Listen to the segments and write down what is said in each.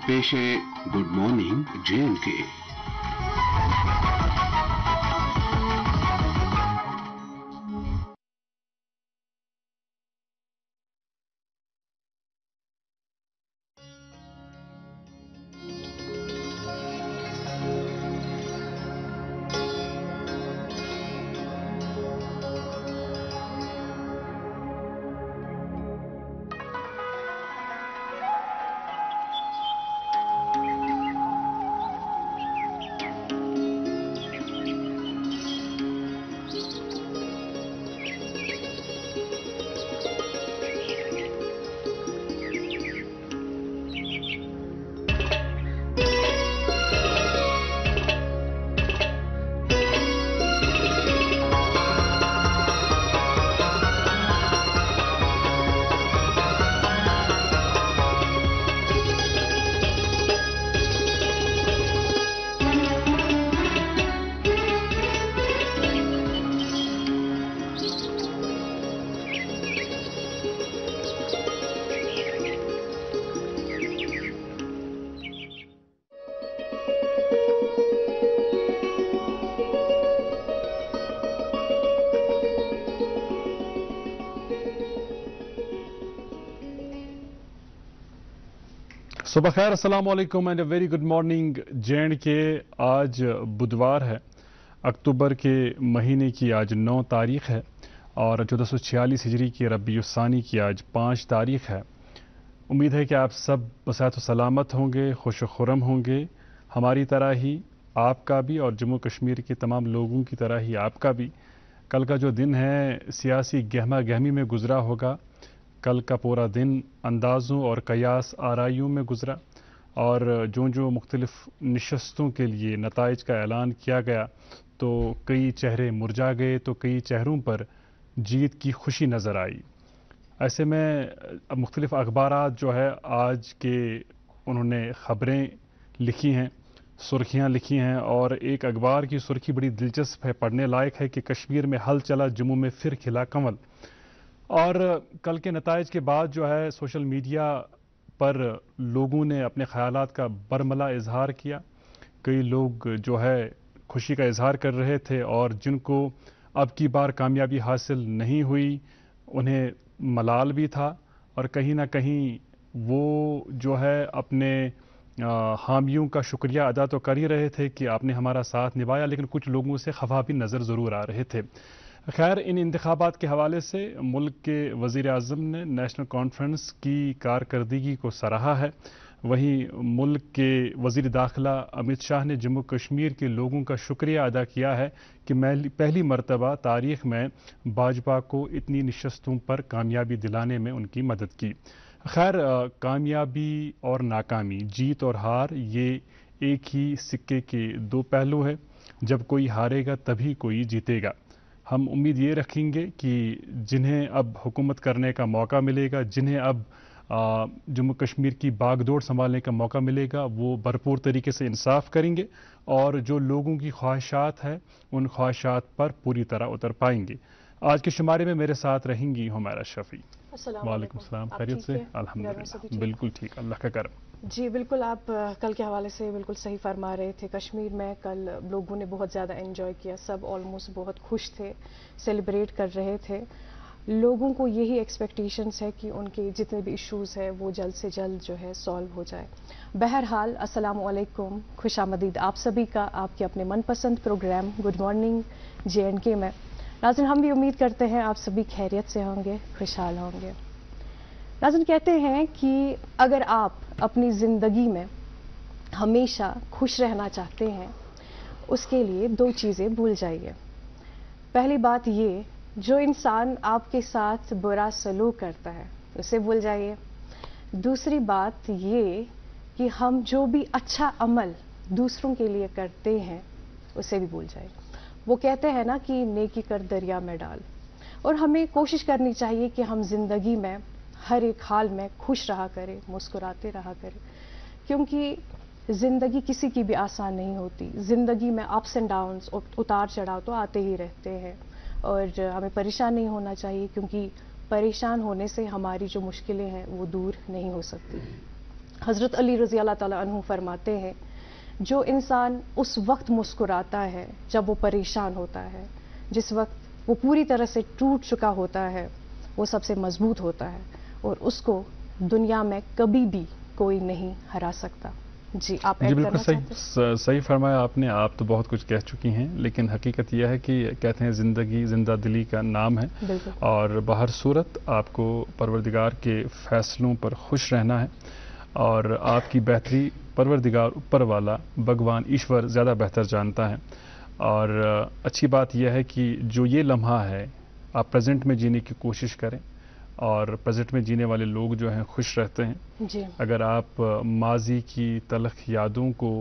पेश है good morning J&K। सुबह खैर, अस्सलाम वालेकुम and very good morning J&K। आज बुधवार है, अक्टूबर के महीने की आज 9 तारीख है और 1446 हिजरी की रबीउस्सानी की आज 5 तारीख है। उम्मीद है कि आप सब बसैत सलामत होंगे, खुश खुरम होंगे, हमारी तरह ही आपका भी और जम्मू कश्मीर के तमाम लोगों की तरह ही आपका भी। कल का जो दिन है सियासी गहमा गहमी में गुजरा होगा। कल का पूरा दिन अंदाज़ों और कयास आराइयों में गुजरा और जो मुख्तलिफ नशस्तों के लिए नताइज का ऐलान किया गया तो कई चेहरे मुरझा गए तो कई चेहरों पर जीत की खुशी नज़र आई। ऐसे में अब मुख्तलिफ अखबारात जो है आज के उन्होंने ख़बरें लिखी हैं, सुर्खियां लिखी हैं और एक अखबार की सुर्खी बड़ी दिलचस्प है, पढ़ने लायक है कि कश्मीर में हल चला, जम्मू में फिर खिला कमल। और कल के नताइज के बाद जो है सोशल मीडिया पर लोगों ने अपने ख्यालात का बरमला इजहार किया। कई लोग जो है खुशी का इजहार कर रहे थे और जिनको अब की बार कामयाबी हासिल नहीं हुई उन्हें मलाल भी था और कहीं ना कहीं वो जो है अपने हामियों का शुक्रिया अदा तो कर ही रहे थे कि आपने हमारा साथ निभाया, लेकिन कुछ लोगों से खफा भी नज़र ज़रूर आ रहे थे। खैर, इन इंतखाबात के हवाले से मुल्क के वज़ीर आज़म ने नेशनल कॉन्फ्रेंस की कारकर्दगी को सराहा है। वहीं मुल्क के वज़ीर दाखिला अमित शाह ने जम्मू कश्मीर के लोगों का शुक्रिया अदा किया है कि पहली मरतबा तारीख़ में भाजपा को इतनी नशस्तों पर कामयाबी दिलाने में उनकी मदद की। खैर, कामयाबी और नाकामी, जीत और हार, ये एक ही सिक्के के दो पहलू है। जब कोई हारेगा तभी कोई जीतेगा। हम उम्मीद ये रखेंगे कि जिन्हें अब हुकूमत करने का मौका मिलेगा, जिन्हें अब जम्मू कश्मीर की बागडोर संभालने का मौका मिलेगा, वो भरपूर तरीके से इंसाफ करेंगे और जो लोगों की ख्वाहिशात है उन ख्वाहिशात पर पूरी तरह उतर पाएंगे। आज के शुमारे में मेरे साथ रहेंगी हुमैरा शफी। वालेकुम सलाम, खैरियत से? अल्हम्दुलिल्लाह बिल्कुल ठीक, अल्लाह का करम। जी बिल्कुल, आप कल के हवाले से बिल्कुल सही फरमा रहे थे। कश्मीर में कल लोगों ने बहुत ज़्यादा एंजॉय किया, सब ऑलमोस्ट बहुत खुश थे, सेलिब्रेट कर रहे थे। लोगों को यही एक्सपेक्टेशंस है कि उनके जितने भी इश्यूज़ है वो जल्द से जल्द जो है सॉल्व हो जाए। बहरहाल अस्सलामु अलैकुम, खुशामदीद आप सभी का आपके अपने मनपसंद प्रोग्राम गुड मॉर्निंग J&K में। नाज़रीन, हम भी उम्मीद करते हैं आप सभी खैरियत से होंगे, खुशहाल होंगे। नाज़रीन, कहते हैं कि अगर आप अपनी ज़िंदगी में हमेशा खुश रहना चाहते हैं उसके लिए 2 चीज़ें भूल जाइए। पहली बात ये, जो इंसान आपके साथ बुरा सलूक करता है उसे भूल जाइए। दूसरी बात ये कि हम जो भी अच्छा अमल दूसरों के लिए करते हैं उसे भी भूल जाइए। वो कहते हैं ना कि नेकी कर दरिया में डाल, और हमें कोशिश करनी चाहिए कि हम जिंदगी में हर एक हाल में खुश रहा करें, मुस्कुराते रहा करें, क्योंकि जिंदगी किसी की भी आसान नहीं होती। जिंदगी में अप्स एंड डाउन्स, उतार चढ़ाव तो आते ही रहते हैं और हमें परेशान नहीं होना चाहिए, क्योंकि परेशान होने से हमारी जो मुश्किलें हैं वो दूर नहीं हो सकती। حضرت علی رضی اللہ تعالیٰ عنہ فرماتے ہیں جو انسان اس وقت مسکراتا ہے جب وہ پریشان ہوتا ہے، جس وقت وہ پوری طرح سے ٹوٹ چکا ہوتا ہے، وہ سب سے مضبوط ہوتا ہے اور اس کو دنیا میں کبھی بھی کوئی نہیں ہرا سکتا. جی آپ ایڈ کرنا چاہتے ہیں؟ صحیح فرمایا آپ نے. آپ تو بہت کچھ کہہ چکی ہیں، لیکن حقیقت یہ ہے کہ کہتے ہیں زندگی زندہ دلی کا نام ہے، اور بہر صورت آپ کو پروردگار کے فیصلوں پر خوش رہنا ہے، اور آپ کی بہتری پروردگار اوپر والا بھگوان ایشور زیادہ بہتر جانتا ہے. اور اچھی بات یہ ہے کہ جو یہ لمحہ ہے آپ پریزنٹ میں جینے کی کوشش کریں، اور پریزنٹ میں جینے والے لوگ جو ہیں خوش رہتے ہیں. جی اگر آپ ماضی کی تلخ یادوں کو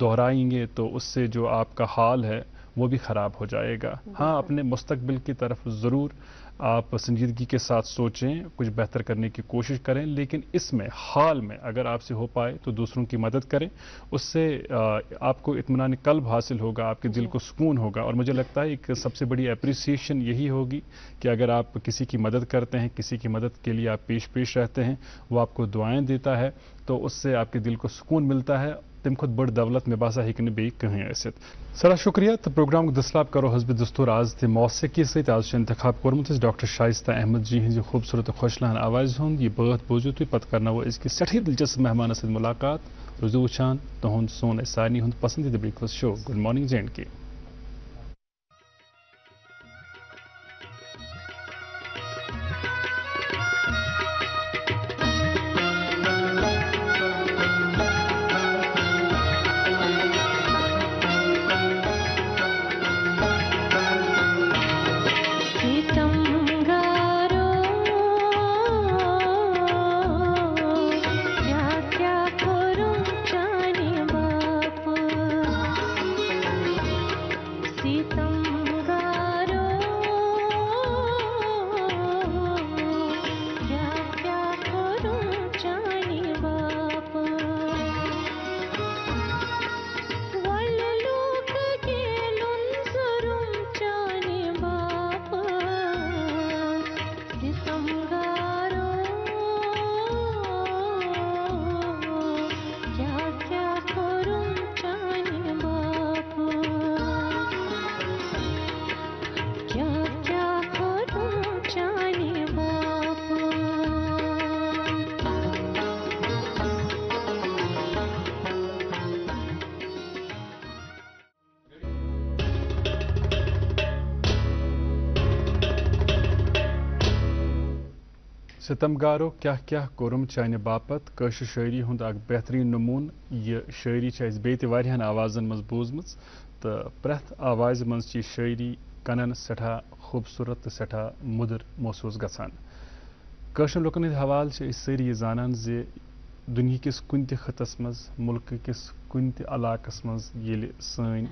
دہرائیں گے تو اس سے جو آپ کا حال ہے وہ بھی خراب ہو جائے گا. ہاں، اپنے مستقبل کی طرف ضرور آپ سنجیدگی کے ساتھ سوچیں، کچھ بہتر کرنے کی کوشش کریں، لیکن اس میں حال میں اگر آپ سے ہو پائے تو دوسروں کی مدد کریں. اس سے آپ کو اطمینان قلب حاصل ہوگا، آپ کے دل کو سکون ہوگا. اور مجھے لگتا ہے ایک سب سے بڑی اپریسیشن یہی ہوگی کہ اگر آپ کسی کی مدد کرتے ہیں، کسی کی مدد کے لیے آپ پیش رہتے ہیں، وہ آپ کو دعائیں دیتا ہے، تو اس سے آپ کے دل کو سکون ملتا ہے. تم خود بڑ دولت میں باسا ہیکن بی کہیں ایسے. سرا شکریہ. تو پروگرام دسلاب کرو حسب دستور آز تہ موسیقی ست آز انتخاب کورمت ڈاکٹر شائستہ احمد جی ہز خوبصورت خوش لہن آواز ہند یہ بات بوزو تھی. پتہ کرنو أزکِس سٹھی دلچسپ مہمان ست ملاقات. روزو وچھان تہند سون سارنی ہند پسندیدہ break fast show good morning J and کے. ستمگارو کیا کورم چانہ باپت کٲشِر شاعری ہند اک بہترین نمون. یہ شاعری اس بیٚیہِ تہِ واریاہن آوازن مز بوزمٕژ تہٕ پرٛٮ۪تھ آوازِ منٛز چھِ شاعری کنن سٮ۪ٹھاہ خوٗبصوٗرت تہٕ سٮ۪ٹھاہ مُدٕر محسوٗس گژھان. کٲشِر لُکن ہٕنٛدۍ حوالہٕ چھِ أسۍ سٲری یہِ زانان زِ دُنہِکِس کُنہِ تہِ خٕطس منٛز، مُلکہٕ کِس کُنہِ تہِ علاقس منٛز ییٚلہِ سٲنۍ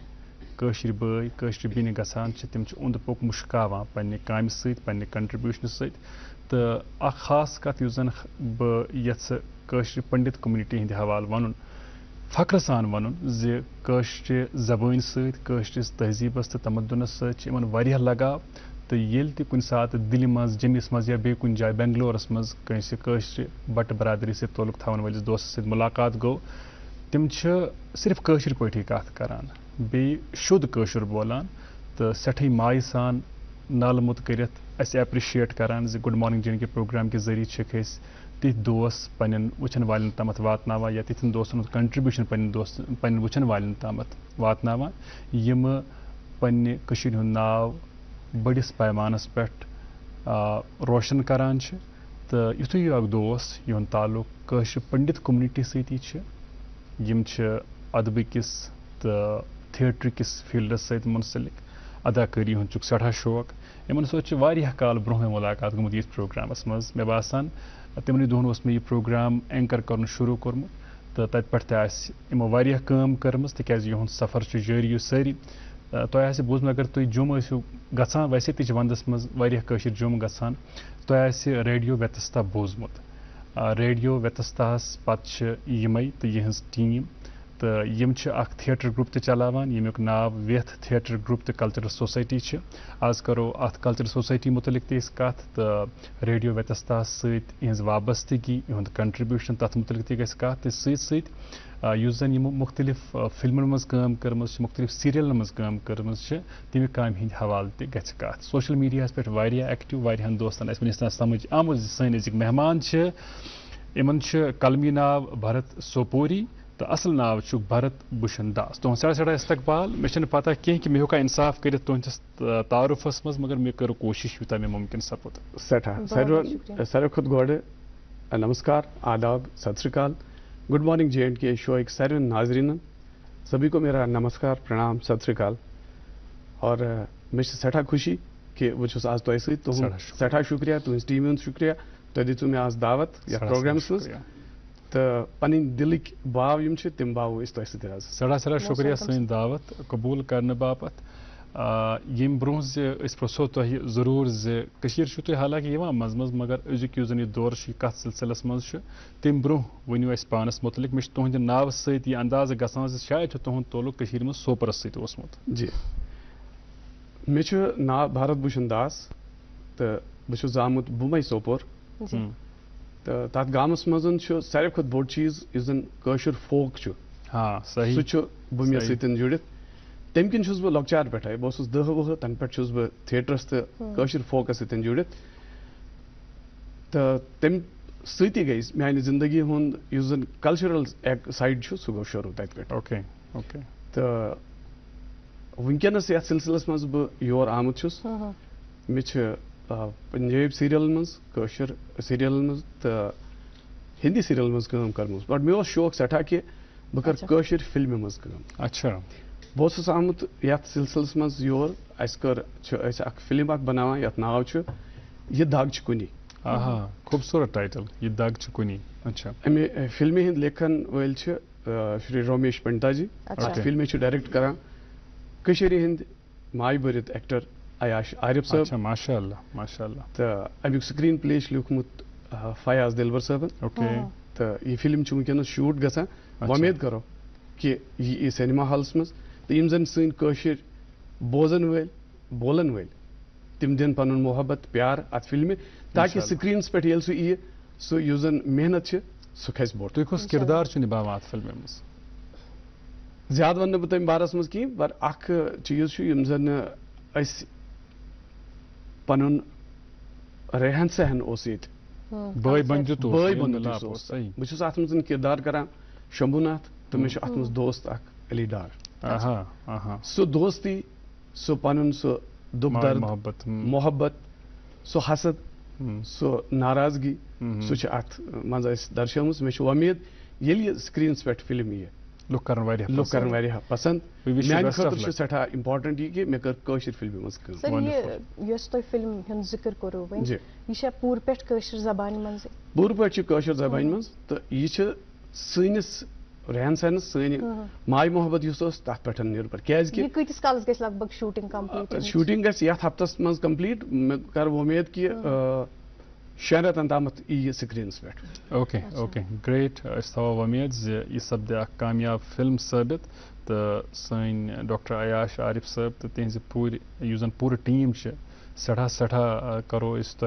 کٲشِر بٲے کٲشِر بیٚنہِ گژھان چھِ تِم چھِ اوٚنٛد پوٚک مُشکاوان پننہِ کامہِ سۭتۍ، پننہِ کنٹربیوٗشنہٕ سۭتۍ. تہٕ اکھ خاص کتھ یُس زن بہٕ یژھٕ کٲشِر پنڈت کوٚمنٹی ہٕنٛدِ حوالہٕ ونُن، فخرٕ سان ونُن زِ کٲشرِ زبٲنۍ سۭتۍ، کٲشرِس تہذیٖبس تہٕ تمدُنس سۭتۍ چھِ یِمن واریاہ لگاو. تہٕ ییٚلہِ تہِ کُنہِ ساتہٕ دِلہِ منٛز، جٔمِس منٛز یا بیٚیہِ کُنہِ جایہِ بنگلورس منٛز کٲنٛسہِ کٲشرِ بٹہٕ برادری سۭتۍ تعلق تھاون وٲلِس دوستس سۭتۍ مُلاقات گوٚو، تِم چھِ صرف کٲشِر پٲٹھی کتھ کران، بیٚیہِ شُد کٲشُر بولان تہٕ سٮ۪ٹھٕے مایہِ سان نالہٕ موٚت کٔرِتھ اسہِ ایپرِشیٹ کران زِ گُڈ مارننگ جے اینڈ کے پروگرام کہِ ذٔریعہٕ چھِکھ أسۍ تِتھۍ دوس پننٮ۪ن وٕچھن والٮ۪ن تامتھ واتناوان، یا تِتھٮ۪ن دوستن ہُنٛد کنٹربیوٗشن پننٮ۪ن وٕچھن والٮ۪ن تامتھ واتناوان یِمہٕ پننہِ کٔشیٖرِ ہُنٛد ناو بٔڑِس پیمانس پٮ۪ٹھ روشن کران چھِ. تہٕ یِتھُے ہیوٗ اکھ دوس یِہُنٛد تعلق کٲشِر پنڈت کوٚمنٹی سۭتی چھِ. یِم چھِ ادبٕکِس تہٕ تھیٹرٕکِس فیٖلڈس سۭتۍ مُنسلک، اداکٲری ہُنٛد چھُکھ سٮ۪ٹھاہ شوق. یِمن سۭتۍ چھِ واریاہ کال برونٛہہ مےٚ مُلاقات گٔمٕژ یتھ پروگرامس منٛز. مےٚ باسان تِمنٕے دۄہن اوس مےٚ یہِ پروگرام اینکر کرُن شروٗع کوٚرمُت تہٕ تتہِ پٮ۪ٹھ تہِ آسہِ یِمو واریاہ کٲم کٔرمٕژ، تِکیازِ یِہُنٛد سفر چھُ جٲری سٲری. تۄہہِ آسہِ بوٗزمُت اگر تُہۍ جوٚم ٲسِو گژھان، ویسے تہِ چھِ ونٛدس منٛز واریاہ کٲشِر جوٚم گژھان، تۄہہِ آسہِ ریڈیو ویتستا بوٗزمُت. ریڈیو ویتستاہس پتہٕ چھِ یِمے تہٕ یِہٕنٛز ٹیٖم تو یم چھ اخ تھیٹر گروپ تہ چلاوان یمیک ناو ویتھ تھیٹر گروپ تہ کلچرل سوسائٹی چھ. آز کرو ات کلچرل سوسائٹی متعلق تہ اس کت تو ریڈیو ویتستہ ست اہز وابستگی اہد کنٹریبیوشن تر متعلق تہ گژھِ کت تہ ست یس زن یم مختلف فلمن مز کام کرمز مختلف سیریلن مز کام کرمز تمہ کامہ ہند حوالہ تہ گژھِ کت. سوشل میڈیا پہ واریاہ ایکٹیو واریاہن دوستن اس ونس تام سمجھ آمت سن ازک مہمان یمن قلمی ناو بھرت سوپوری تو اصل ناو بھرت بھوشن داس. تہذ سڑا سڑا استقبال مے پتہ کی کہ مے ہا انصاف کرت تہندس تعارفس مز مگر مے کر کوشش یوتہ مے ممکن سپد. سٹھا ساروی کھت گوڑ نمسکار آداب ست شری اکال گڈ مارننگ JNK شو ایک سارے ناظرین سبھی کو میرا نمسکار پرنام ست شری اکال. اور مجھ سٹھا خوشی کہ بہت آج تہ ست سٹھا شکریہ تہذ ٹیم ہند شکریہ تہ دتو مے آج دعوت یا پروگرامس مز تو پن دلک باو یم تم باو اس تہ ست. سڑا سڑا شکریہ سن دعوت قبول کرنے باپت. یم برو پرسو تہ ضرور زشیر تہ حالانکہ مز مز مگر ازیک اس زن یہ دور کت سلسلس مز تم برو ونیو اس پانس متعلق مے تہند ناو ست یہ انداز گژھان شاید تہند تعلق مز سوپرس ست اوسمت. جی مے ناو بھرت بھوشن داس تو بہت زامت بمے سوپور تو تر گامس مز ساروی کھت بوڑ چیز اس زن کشر فوک سہ بمے ستن جڑت. تم کن بہ لکچار پہ بہت 10 وُہر تن پہ بہ تھیٹرس تو کشر فوکس ستن جڑت تو تم سی گئی میانہ زندگی ہند اس زن کلچرل سائڈ سہ گو شروع تت پہ. تو ونکس یتھ سلسلس مز بہ یور آمت مے پنجاب سیریل مز کشر سیریل مز تو ہندی سیریل مز کام کرم بٹ مے شوق سٹھا کہ بہ کر کشر فلم مز کام. اچھا بہت آمت یتھ سلسلس مز یور اک فلم اخ بناوان یتھ ناو یہ دگ چھ کنی. خوبصورت ٹائٹل یہ دگ چھ کنی. اچھا امہ فلمہ ہند لیکھن ول شری رمیش پنڈتا جی. ات فلمہ ڈائریکٹ کران کشیر ہند مائی بھرت ایکٹر عیاش عارف صاحب. اچھا ماشاء اللہ ماشاء اللہ. تو امیک سکرین پلے لیوکھمت فیاض دلبر صاحبن. تو یہ فلم ونکس شوٹ گژھان. امید کرو کہ یہ سینما ہالس مز تو یم زن سن کشر بوزن ول بولن ول تم دن پن محبت پیار ات فلم تاکہ سکرینس پہ یل سہ سہ اس زن محنت سہ کھس بوڑ. تھی کس کردار نبھاوان ات فلم مز؟ زیادہ ون بہ تم بارس مز کہیں پر اخ چیز یم زن اس پن رہن سہن اس یہ بٲے بنجت بہس ات مز کردار کران شمبھو ناتھ تو مے ات مز دوست اخ علی ڈار. سہ دوستی سہ پن سہ دکھ درد محبت سہ حسد سہ ناراضگی سہ ات مز درشمت. مے امید یل یہ سکرینس پہ فلم یہ لُکھ کرن واریاہ پسند. میانہ خاطر سٹھا امپارٹنٹ یہ کہ مے کر کشر فلم مز کام. سر یہ تہ فلم ہند ذکر کرو ون یہ پور پہ کشر زبان مز پور پہ کشر زبان مز تو یہ سنس رہن سہنس سن ماے محبت اس تر پہ نربر کی کتس کالس گژھِ لگ بھگ شوٹنگ کمپلیٹ. شوٹنگ گژھِ یتھ ہفتس مز کمپلیٹ. میں کر امید کہ 6 رٮ۪تن تامتھ یہ سکرینس پہ. Okay okay great. اس تھو امید یہ سپدِ اخ کامیاب فلم ثابت تو سن ڈاکٹر عیاش عارف صاحب تو تہذ زن پورٕ ٹیم سٹھا سٹھا کرو اس تہ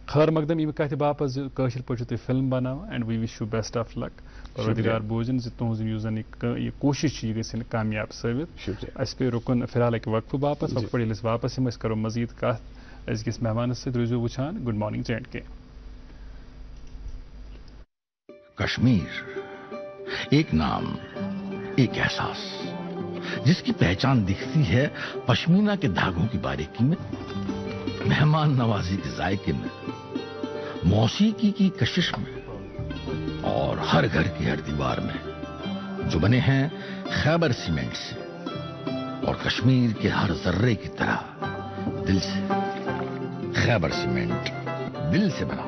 خیر مقدم یہ کتھ باپت کشر پہ تھی فلم بناوان and we wish you best of luck. پروردگار بوزن تہذ یہ کوشش یہ گھن کامیاب ثابت. اس پہ رکن فی الحال اکہ وقفہ باپت وقت پہ یس واپس ہم کرو مزید کت ازکس مہمانس ست. روزو وچھان گڈ مارننگ JNK. کشمیر ایک نام ایک احساس جس کی پہچان دکھتی ہے پشمینہ کے دھاگوں کی باریکی میں، مہمان نوازی کے ذائقے میں، موسیقی کی کشش میں اور ہر گھر کی ہر دیوار میں، جو بنے ہیں خیبر سیمنٹ سے اور کشمیر کے ہر ذرے کی طرح دل سے. خیبر سیمنٹ دل سے بنا.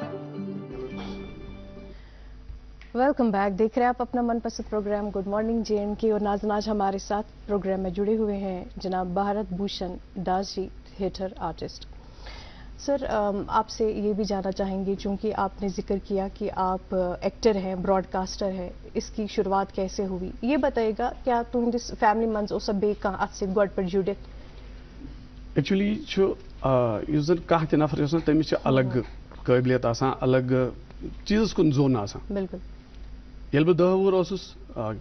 Welcome back. دیکھ رہے ہیں آپ اپنا من پسند پروگرام گڈ مارننگ JNK اور ناظرین آج ہمارے ساتھ پروگرام میں جڑے ہوئے ہیں جناب بھرت بھوشن داس جی تھیٹر آرٹسٹ. सर آپ سے یہ بھی جاننا چاہیں گے چونکہ آپ نے ذکر کیا کہ آپ ایکٹر ہیں براڈکاسٹر ہیں اس کی شروعات کیسے ہوئی یہ بتائیے گا کیا تہندس فیملی منز اوسا بیٚیہِ کانٛہہ اتھ سۭتۍ گۄڈٕ پٮ۪ٹھ جُڑِتھ ایکچولی یُس زن کانٛہہ تہِ نفر چھُ آسان تٔمِس چھِ الگ قٲبلیت آسان الگ چیٖزس کُن زوٚن آسان بالکل ییٚلہِ بہٕ 10 وُہُر اوسُس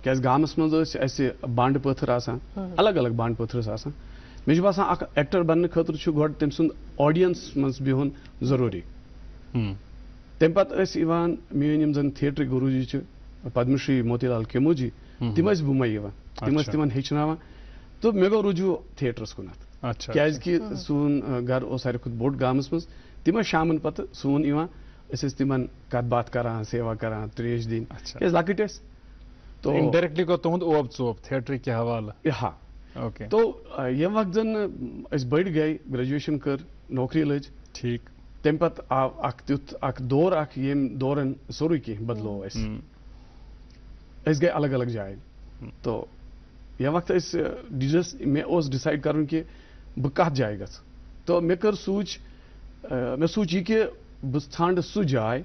کیٛازِ گامس منٛز ٲسۍ اَسہِ بانڈٕ پٲتھٕر آسان الگ الگ بانڈٕ پٲتھٕر ٲسۍ آسان مےٚ چھُ باسان اکھ ایکٹر بننہٕ خٲطرٕ چھُ گۄڈٕ تٔمۍ سُنٛد آڈینس منٛز بِہُن ضروٗری تمہِ پتہٕ ٲسۍ یِوان میٲنۍ یِم زن تھیٹرٕکۍ گروٗجی چھِ پدم شری موتی لال کیموجی تِم ٲسۍ بُمے یِوان تِم ٲسۍ تِمن ہیٚچھناوان تہٕ مےٚ گوٚو رجوٗع تھیٹرس کُنتھ کیٛازِ کہِ سون گرٕ اوس ساروی کھۄتہٕ بوٚڑ گامس منٛز تِم ٲسۍ شامن پتہٕ سون یِوان أسۍ ٲسۍ تِمن کتھ باتھ کران سیوا کران تریش دِنۍ کیٛازِ لۄکٕٹۍ ٲسۍ تو انڈائریکٹلی گوٚو تُہُنٛد اوب ژوب تھیٹر کہِ حوالہٕ ہا تو ییٚمہِ وقتہٕ زن أسۍ بٔڑۍ گٔے گریجویشن کٔر نوکری لٔج ٹھیٖک تمہِ پتہٕ آو اکھ تیُتھ اکھ دور اکھ ییٚمہِ دورن سورُے کینٛہہ بدلوو اَسہِ أسۍ گٔے الگ الگ جایہِ تو ییٚمہِ وقتہٕ أسۍ مےٚ اوس ڈِسایڈ کرُن کہِ بہٕ کتھ جایہِ گژھٕ تو مےٚ سوٗنٛچ یہِ کہِ بہٕ ژھانڈٕ سُہ جاے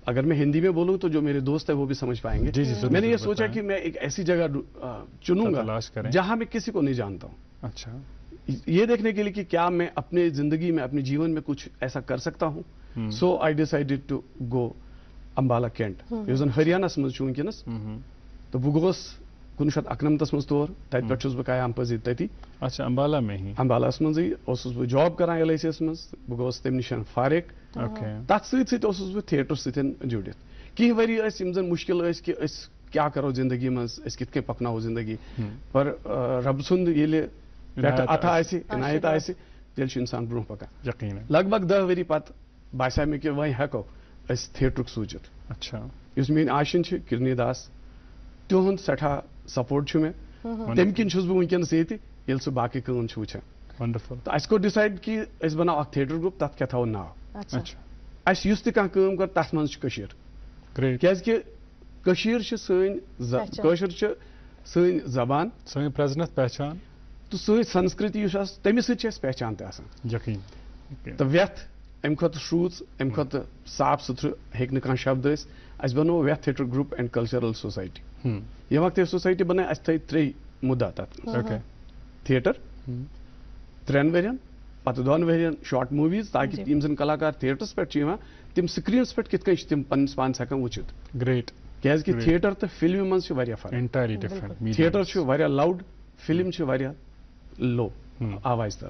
اگر میں ہندی میں بولوں تو جو میرے دوست ہیں وہ بھی سمجھ پائیں گے میں نے یہ سوچا کہ میں ایک ایسی جگہ چنوں گا جہاں میں کسی کو نہیں جانتا ہوں اچھا یہ دیکھنے کے لیے کہ کیا میں اپنے زندگی میں اپنے جیون میں کچھ ایسا کر سکتا ہوں so I decided to go Ambala Cantt یُس زن ہریانس منٛز چھُ وٕنکیٚنس تہٕ بہٕ گوٚوُس 1991 منٛز تور تتہِ پٮ۪ٹھ چھُس بہٕ قیام پذیٖر تٔتی اچھا امبالا میں ہی امبالاہس منٛزٕے اوسُس بہٕ جاب کران LIC یس منٛز بہٕ گوٚوُس تمہِ نِش فارغ تتھ سۭتۍ سۭتۍ اوسُس بہٕ تھیٹر سۭتۍ جُڑِتھ کینٛہہ ؤری ٲسۍ یِم زن مُشکِل ٲسۍ کہِ أسۍ کیٛاہ کرو زندگی منٛز أسۍ کِتھ کٔنۍ پکناوو زندگی پر رۄبہٕ سُنٛد ییٚلہِ پٮ۪ٹھٕ عطا آسہِ عنایت آسہِ تیٚلہِ چھُ اِنسان برونٛہہ پکان یقیٖن لگ بگ 10 ؤری پتہٕ باسیٛو مےٚ کہِ وۄنۍ ہٮ۪کو أسۍ تھیٹرُک سوٗنٛچِتھ اچھا یُس میٲنۍ آشِن چھِ کِرنی داس تِہُنٛد سٮ۪ٹھاہ سپورٹ چھُ مےٚ تمہِ کِنۍ چھُس بہٕ وٕنکیٚنس ییٚتہِ ییٚلہِ سُہ باقٕے کٲم چھُ وٕچھان ونڈرفل تہٕ اَسہِ کوٚر ڈِسایڈ کہِ أسۍ بناوو اکھ تھیٹر گرُپ تتھ کیٛاہ تھاوو ناو اچھا اَسہِ یُس تہِ کانٛہہ کٲم کر تتھ منٛز چھِ کٔشیٖر گریٹ کیٛازِ کہِ کٔشیٖر چھِ سٲنۍ کٲشُر چھِ سٲنۍ زبان سٲنۍ پرٛزنتھ پہچان تہٕ سٲنۍ سنسکرتی یُس آسہِ تَمہِ سۭتۍ چھِ اَسہِ پہچان تہِ آسان یقیٖن تہٕ ویٚتھ اَمہِ کھۄتہٕ شروٗژ اَمہِ کھۄتہٕ صاف سُتھرٕ ہیٚکہِ نہٕ کانٛہہ شبد ٲسۍ اَسہِ بنوو ویٚتھ theatre group and cultural society ییٚمہِ وقتہٕ یہِ سوسایٹی بنٲے اَسہِ تھٲے 3 مُدا تتھ تھیٹر 3 ؤرین پتہٕ 2 ؤرین شارٹ موٗویٖز تاکہِ یِم زن کلاکار تھیٹرس پٮ۪ٹھ چھِ یِوان تِم سکریٖنس پٮ۪ٹھ کِتھ کٔنۍ چھِ تِم پننِس پانس ہٮ۪کان وٕچھِتھ گریٹ کیٛازِ کہِ تھیٹر تہٕ فِلمہِ منٛز چھِ واریاہ فرق انٹایرلی ڈفرنٹ تھیٹر چھُ واریاہ لاوُڈ فِلم چھِ واریاہ لو آواز تل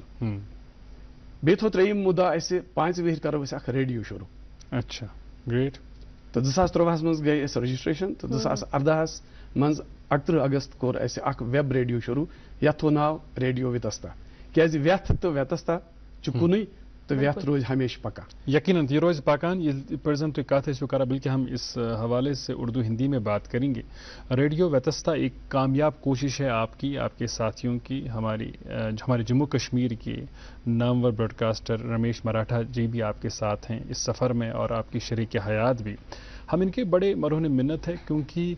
بیٚیہِ تھوٚو 3یِم مُدا اَسہِ 5 ؤہِرۍ کرو أسۍ اکھ ریڈیو شروٗع اچھا گریٹ تہٕ 2013 منٛز گٔے أسۍ رجسٹریشن تہٕ 2014 منٛز 28 اگست کوٚر اَسہِ اکھ ویب ریڈیو شروٗع یتھ تھوٚو ناو ریڈیو وِتستا کیٛازِ ویٚتھ تہٕ ویتستا چھُ کُنُے تہٕ ویٚتھ روزِ ہمیشہِ پکان یقیناً یہ روز پاکان یہ پر زن تُہۍ کتھ ٲسِو کران بلکہ ہم اس حوالے سے اردو ہندی میں بات کریں گے ریڈیو ویتستا ایک کامیاب کوشش ہے آپ کی آپ کے ساتھیوں کی ہمارے جموں کشمیر کے نامور براڈ کاسٹر رمیش مراٹھا جی بھی آپ کے ساتھ ہیں اس سفر میں اور آپ کی شریک حیات بھی ہم ان کے بڑے مرہون منت ہے کیونکہ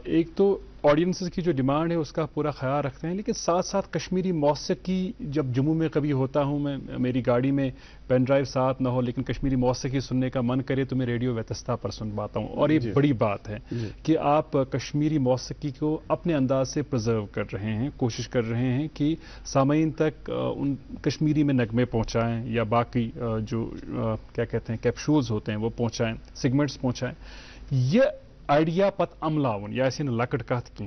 ایک تو آڈینسز کی جو ڈیمانڈ ہے اس کا پورا خیال رکھتے ہیں لیکن ساتھ ساتھ کشمیری موسیقی جب جموں میں کبھی ہوتا ہوں میں میری گاڑی میں پین ڈرائیو ساتھ نہ ہو لیکن کشمیری موسیقی سننے کا من کرے تو میں ریڈیو ویتستا پر سن پاتا ہوں اور یہ بڑی بات ہے کہ آپ کشمیری موسیقی کو اپنے انداز سے پرزرو کر رہے ہیں کوشش کر رہے ہیں کہ سامعین تک ان کشمیری میں نغمے پہنچائیں یا باقی جو کیا کہتے ہیں کیپشولز ہوتے ہیں وہ پہنچائیں سیگمنٹس پہنچائیں یہ آئیڈیا پت عملاون یہ ایسی لکٹ کت کی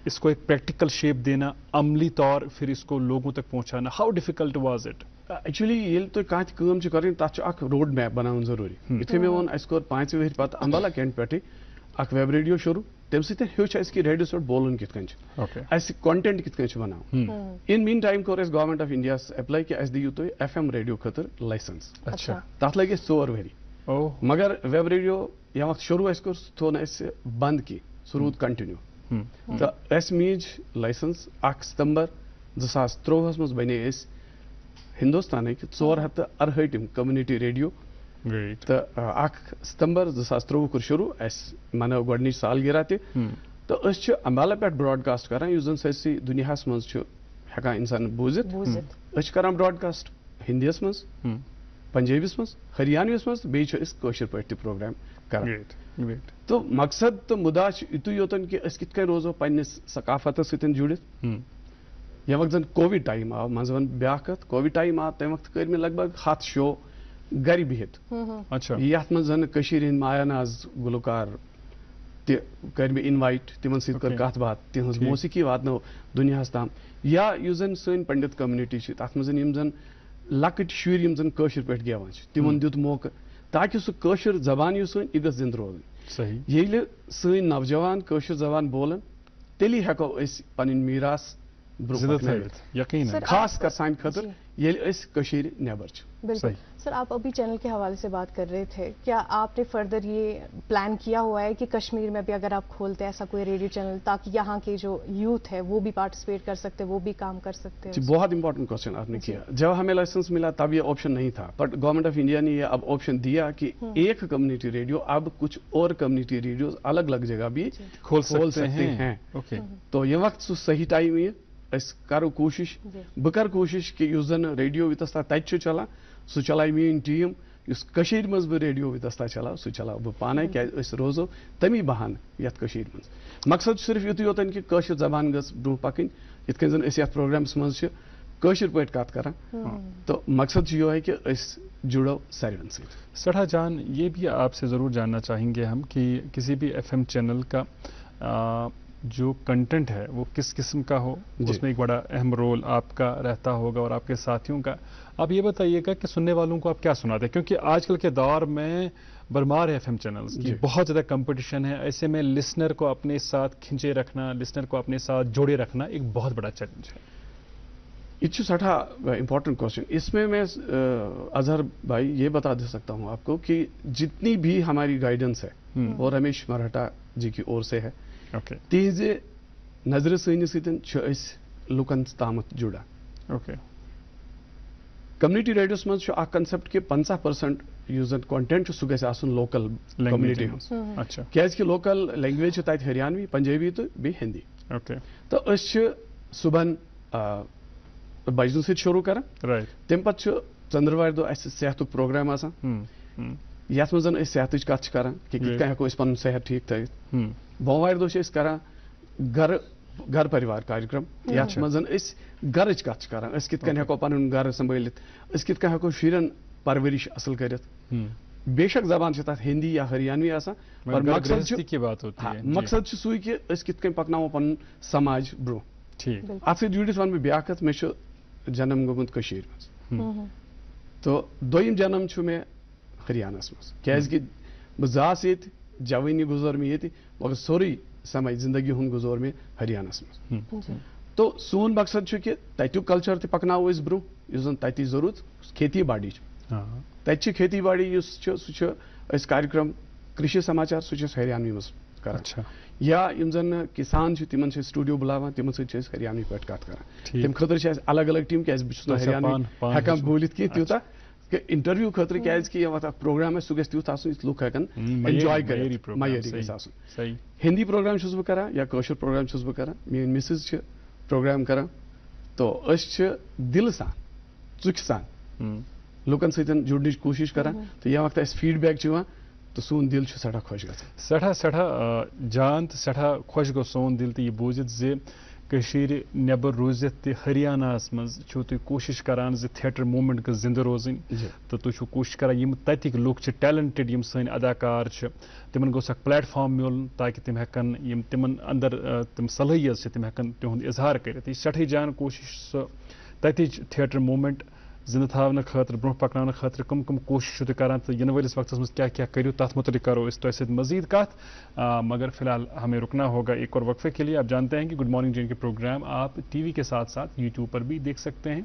اس کو ایک پریکٹیکل شیپ دینا عملی طور پھر اس کو لوگوں تک پہنچانا how difficult was it actually ییٚلہِ تُہۍ کانٛہہ تہِ کٲم چھِ کَرٕنۍ تَتھ چھُ اکھ روڈ میپ بناوُن ضروٗری یِتھُے مےٚ ووٚن اَسہِ کوٚر 5 ؤہِرۍ پتہٕ امبالا کینٹ پٮ۪ٹھٕے اکھ ویب ریڈیو شروٗع تَمہِ سۭتۍ ہیوٚچھ اَسہِ کہِ ریڈیوَس پٮ۪ٹھ بولُن کِتھ کٔنۍ چھُ اَسہِ کانٹینٹ کِتھ کٔنۍ چھُ بناوُن اِن مین ٹایم کوٚر اَسہِ گورمنٹ آف انڈیاہس ایپلاے کہِ اَسہِ دِیِو تُہۍ FM ریڈیو خٲطرٕ لایسنس تتھ لگہِ اَسہِ 4 ؤری مگر ویب ریڈیو ییٚمہِ وقتہٕ شروٗع اَسہِ کوٚر سُہ تھوٚو نہٕ اَسہِ بنٛد کینٛہہ سُہ روٗد کنٹِنیوٗ تہٕ اَسہِ میٖج لایسنس 1 ستمبر 2023 منٛز بنے أسۍ ہندوستانٕکۍ 468 کمیونٹی ریڈیو تہٕ 1 ستمبر 2023 کوٚر شروٗع اَسہِ منٲو گۄڈنِچ سالگِرا تہِ تہٕ أسۍ چھِ امبالا پٮ۪ٹھ براڈکاسٹ کران یُس زن سٲرسٕے دُنیاہس منٛز چھُ ہٮ۪کان انسان بوٗزِتھ أسۍ چھِ کران براڈکاسٹ ہندیس مز پنجابیس مز ہریانویس مز بیٚیہِ چھِ أسۍ کٲشِر پٲٹھۍ تہِ پروگرام کران تو مقصد تو مدعا چھُ یِتُے یوتن کہ أسۍ کِتھ کٔنۍ روزو پننِس ثقافتس سۭتۍ جُڑِتھ ییٚمہِ وقت زن کووِڈ ٹایم آو منٛزٕ ون بیٛاکھ کتھ کووِڈ ٹایم آو تمہِ وقتہٕ کٔرۍ مےٚ لگ بگ 100 شو گرِ بِہِتھ یتھ منٛز زن کٔشیٖرِ ہٕنٛدۍ مایا ناز گلوکار تہِ کٔرۍ مےٚ اِنوایٹ تِمن سۭتۍ کٔر کتھ باتھ تِہنٛز موسیقی واتنٲو دُنیاہس تام یا یُس زن سٲنۍ پنڈت کمنٹی چھِ تتھ منٛز یِم زن لۄکٕٹۍ شُرۍ یِم زن کٲشِر پٲٹھۍ گٮ۪وان چھِ تِمن دیُت موقعہٕ تاکہِ سُہ کٲشِر زبان یُس سٲنۍ یہِ گٔژھ زِندٕ روزٕنۍ ییٚلہِ سٲنۍ نوجوان کٲشِر زبان بولن تیٚلی ہٮ۪کو أسۍ پنٕنۍ میٖراث خاص کر سانہِ خٲطرٕ ییٚلہِ أسۍ کٔشیٖرِ نٮ۪بر چھِ. بالکل سر آپ ابھی چینل کے حوالے سے بات کر رہے تھے کیا آپ نے فردر یہ پلان کیا ہوا ہے کہ کشمیر میں بھی اگر آپ کھولتے ایسا کوئی ریڈیو چینل تاکہ یہاں کے جو یوتھ ہے وہ بھی پارٹیسپیٹ کر سکتے وہ بھی کام کر سکتے ہیں؟ بہت امپورٹنٹ کوشچن آپ نے کیا. جب ہمیں لائسنس ملا تب یہ آپشن نہیں تھا بٹ گورنمنٹ آف انڈیا نے یہ اب آپشن دیا کہ ایک کمیونٹی ریڈیو اب کچھ اور کمیونٹی ریڈیوز الگ الگ جگہ بھی کھول سکتے ہیں. تو یہ وقت صحیح ٹائم یہ کرو کوشش بہ کر کوشش کہ اس زن ریڈیو یوتس تک چلان سہ چلائے میری ٹیم اس کشیر مز بہ ریڈیو یوتس چلاو سہ چلاو بہ پانے کیازِ روزو تمی بہانہ یتھ کشیر مز. مقصد صرف یتُے یوتن کہ کٲشِر زبان گژھِ برونٛہہ پکٕنۍ یتھ کٔنۍ زن أسۍ یتھ پروگرامس منٛز چھِ کٲشِر پٲٹھۍ کتھ کران تو مقصد چھُ یہے کہ أسۍ جڑو ساروین سۭتۍ. سٹھا جان یہ بھی آپ سے ضرور جاننا چاہیں گے ہم کہ کسی بھی ایف ایم چینل کا جو کنٹینٹ ہے وہ کس قسم کا ہو اس میں ایک بڑا اہم رول آپ کا رہتا ہوگا اور آپ کے ساتھیوں کا. آپ یہ بتائیے گا کہ سننے والوں کو آپ کیا سناتے ہیں کیونکہ آج کل کے دور میں برمار ہے ایف ایم چینلز کی بہت زیادہ کمپٹیشن ہے. ایسے میں لسنر کو اپنے ساتھ کھنچے رکھنا لسنر کو اپنے ساتھ جوڑے رکھنا ایک بہت بڑا چیلنج ہے. یہ سٹھا امپورٹنٹ کوشچن. اس میں اظہر بھائی یہ بتا دے سکتا ہوں آپ کو کہ جتنی بھی ہماری گائیڈنس ہے وہ رمیش مرہٹا جی کی اور سے ہے تہذ نظر سنی ستن لکن تامت جڑان. کمیونٹی ریڈیوس مز کنسپٹ کہ 50% یس زن کنٹینٹ سہ گژھِ آسُن لوکل کمیونٹی ہُنٛد کیازِ لوکل لینگویج چھِ تتہِ ہریانوی پنجابی تو بیٚیہِ ہندی. تو أسۍ چھِ صبحن بجن سۭتۍ شروع کران تمہِ پتہٕ چھُ ژندروارِ دۄہ اسہِ صحتُک پروگرام آسان یتھ منٛز أسۍ صحتٕچ کتھ چھِ کران کہ کِتھ کٔنۍ ہٮ۪کو أسۍ پنُن صحت ٹھیٖک تھٲوِتھ. بوموارِ دۄہ چھِ أسۍ کران گھر پریوار کارکرم یتھ منٛز أسۍ گرٕچ کتھ چھِ کران أسۍ کِتھ کٔنۍ ہٮ۪کو پنُن گرٕ سنبھٲلِتھ أسۍ کِتھ کٔنۍ ہٮ۪کو شُرٮ۪ن پرورش اصل کٔرِتھ. بے شک زبان چھِ تتھ ہندی یا ہریانوی آسان پر مقصد چھُ سُے کہ أسۍ کِتھ کٔنۍ پکناوو پنُن سماج برونٛہہ. اتھ سۭتۍ جُڑِتھ ونہٕ بہٕ بیٛاکھ کتھ مےٚ چھُ جنم گوٚمُت کٔشیٖرِ منٛز تو دوٚیِم جنم چھُ مےٚ ہریانس منٛز کیازِ کہ بہٕ زاس ییٚتہِ جوٲنی گُزٲر مےٚ ییٚتہِ مگر سورُے سمے زندگی ہُنٛد گُزور مےٚ ہریانس منٛز. تو سون مقصد چھُ کہ تتیُک کلچر تہِ پکناوو أسۍ برونٛہہ یُس زن تتِچ ضروٗرت کھیتی باڑی چھِ تتہِ چھِ کھیتی باڑی یُس چھُ سُہ چھُ أسۍ کارکرم کرشی سماچار سُہ چھِ أسۍ ہریانوی منٛز کران یا یِم زن کسان چھِ تِمن چھِ أسۍ سٹوڈیو بُلاوان تِمن سۭتۍ چھِ أسۍ ہریانوی پٲٹھۍ کتھ کران. تمہِ خٲطرٕ چھِ اَسہِ الگ الگ ٹیٖم کیازِ بہٕ چھُس نہٕ ہریانوی ہٮ۪کان بوٗلِتھ کینٛہہ تیوٗتاہ کہ انٹرویو خٲطرٕ کیازِ کہ ییٚمہِ اکھ پروگرام آسہِ سُہ گژھِ تیُتھ آسُن یُتھ لُکھ ہٮ۪کن انجاے کٔرِتھ معیٲری گژھِ آسُن. ہندی پروگرام چھُس بہٕ کران یا کٲشُر پروگرام چھُس بہٕ کران میٲنۍ مسز چھِ پروگرام کران تو أسۍ چھِ دِلہٕ سان ژُکہِ سان لُکن سۭتۍ جُڑنٕچ کوٗشش کران تہٕ ییٚمہِ وقتہٕ اَسہِ فیٖڈبیک چھُ یِوان تو سون دل چھُ سٮ۪ٹھاہ خۄش گژھان. سٮ۪ٹھاہ جان تہٕ سٮ۪ٹھاہ خۄش گوٚو سون دل تہِ یہِ بوٗزِتھ زِ کٔشیٖرِ نٮ۪بر روٗزِتھ تہِ ہریاناہس منٛز چھِو تُہۍ کوٗشش کران زِ تھیٹر موٗمنٹ گٔژھ زِندٕ روزٕنۍ تہٕ تُہۍ چھِو کوٗشش کران یِم تتِکۍ لُکھ چھِ ٹیلنٹڈ یِم سٲنۍ اداکار چھِ تِمن گوٚژھ اکھ پلیٹ فارم میلُن تاکہِ تِم ہٮ۪کن یِم تِمن اندر تِم صلٲحیت چھِ تِم ہٮ۪کن تِہُنٛد اظہار کٔرِتھ. یہِ چھِ سٮ۪ٹھٕے جان کوٗشش سۄ تتِچ تھیٹر موٗمنٹ زندٕ تھاونہٕ خٲطرٕ برونٛہہ پکناونہٕ خٲطرٕ کم کم کوٗشش چھِو تُہۍ کران تہٕ یِنہٕ وٲلِس وقتس منٛز کیٛاہ کیٛاہ کٔرِو تتھ متعلق کرو أسۍ تۄہہِ سۭتۍ مزید کتھ مگر فی الحال ہمیں رکنا ہوگا ایک اور وقفے کے لیے. آپ جانتے ہیں کہ گڈ مارننگ جے کے پروگرام آپ ٹی وی کے ساتھ ساتھ یوٹیوب پر بھی دیکھ سکتے ہیں.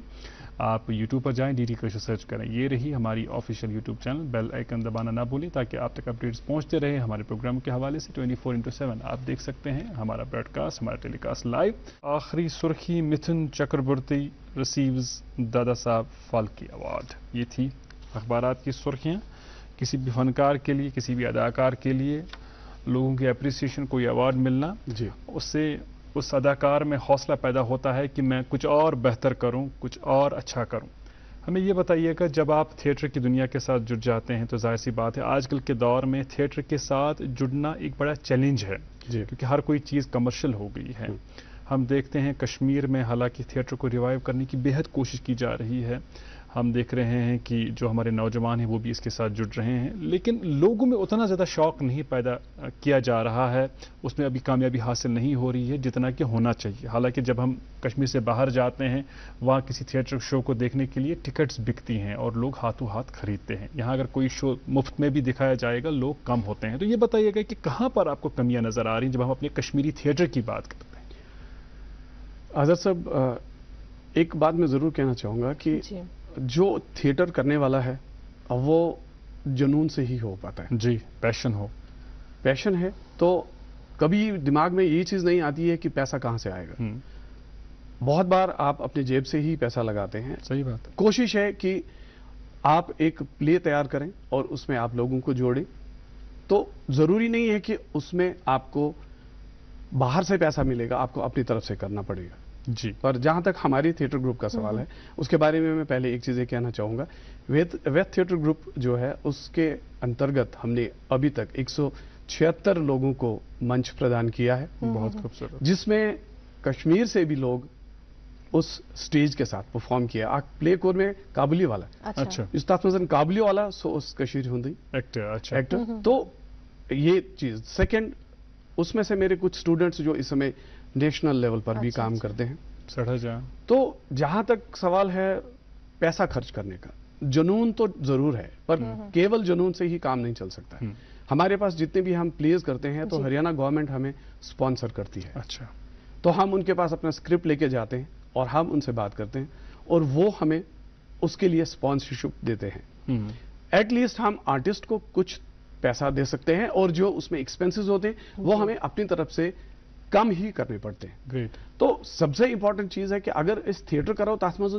آپ یوٹیوب پر جائیں ڈی ڈی کشمیر سرچ کریں. یہ رہی ہماری official YouTube channel bell icon دبانا نہ بھولیں تاکہ آپ تک اپڈیٹس پہنچتے رہے ہمارے پروگرام کے حوالے سے 24/7 آپ دیکھ سکتے ہیں ہمارا براڈ کاسٹ ہمارا ٹیلی کاسٹ لائیو. آخری سرخی متھن چکربورتی ریسیوز دادا صاحب فالکے ایوارڈ. یہ تھی اخبارات کی سرخیاں. کسی بھی فنکار کے لیے کسی بھی اداکار کے لیے لوگوں کی اپریسیشن کوئی ایوارڈ ملنا اس سے اس اداکار میں حوصلہ پیدا ہوتا ہے کہ میں کچھ اور بہتر کروں کچھ اور اچھا کروں. हमें ये बताइएगा, जब आप थिएटर की दुनिया के साथ जुड़ जाते हैं तो जाहिर सी बात है आजकल के दौर में थिएटर के साथ जुड़ना एक बड़ा चैलेंज है, क्योंकि हर कोई चीज़ कमर्शियल हो गई है। हम देखते हैं कश्मीर में हालांकि थिएटर को रिवाइव करने की बेहद कोशिश की जा रही है। हम देख रहे हैं कि जो हमारे नौजवान हैं वो भी इसके साथ जुड़ रहे हैं, लेकिन लोगों में उतना ज़्यादा शौक नहीं पैदा किया जा रहा है, उसमें अभी कामयाबी हासिल नहीं हो रही है जितना कि होना चाहिए। हालांकि जब हम कश्मीर से बाहर जाते हैं वहाँ किसी थिएटर शो को देखने के लिए टिकट्स बिकती हैं और लोग हाथों हाथ खरीदते हैं। यहाँ अगर कोई शो मुफ्त में भी दिखाया जाएगा लोग कम होते हैं। तो ये बताइएगा कि कहाँ पर आपको कमियाँ नज़र आ रही हैं जब हम अपने कश्मीरी थिएटर की बात करते हैं? आज़ाद साहब, एक बात मैं ज़रूर कहना चाहूँगा कि जो थिएटर करने वाला है वो जुनून से ही हो पाता है। जी, पैशन है तो कभी दिमाग में ये चीज़ नहीं आती है कि पैसा कहाँ से आएगा। बहुत बार आप अपने जेब से ही पैसा लगाते हैं। सही बात है। कोशिश है कि आप एक प्ले तैयार करें और उसमें आप लोगों को जोड़ें। तो ज़रूरी नहीं है कि उसमें आपको बाहर से पैसा मिलेगा, आपको अपनी तरफ से करना पड़ेगा। जी। पर जहां तक हमारी थिएटर ग्रुप का सवाल है उसके बारे में मैं पहले एक चीज़ कहना चाहूँगा। वेद थिएटर ग्रुप जो है उसके अंतर्गत हमने अभी तक 176 लोगों को मंच प्रदान किया है। बहुत खूबसूरत। जिसमें कश्मीर से भी लोग उस स्टेज के साथ परफॉर्म किया। प्ले कोर में काबुली वाला, अच्छा, इस तत्व काबुली वाला सो उस कशीर हुंदी एक्टर। तो ये चीज़ सेकेंड, उसमें से मेरे कुछ स्टूडेंट्स जो इस समय नेशनल लेवल पर भी काम करते हैं। तो जहां तक सवाल है पैसा खर्च करने का, जुनून तो जरूर है, पर केवल जुनून से ही काम नहीं चल सकता है। हमारे पास जितने भी हम प्लेज करते हैं तो हरियाणा गवर्नमेंट हमें स्पॉन्सर करती है। अच्छा। तो हम उनके पास अपना स्क्रिप्ट लेके जाते हैं और हम उनसे बात करते हैं और वो हमें उसके लिए स्पॉन्सरशिप देते हैं। एटलीस्ट हम आर्टिस्ट को कुछ पैसा दे सकते हैं और जो उसमें एक्सपेंसेस होते हैं वो हमें अपनी तरफ से कम ही करने पड़ते हैं। ग्रेट। तो सबसे इंपॉर्टेंट चीज है कि अगर इस थिएटर करो तथ मज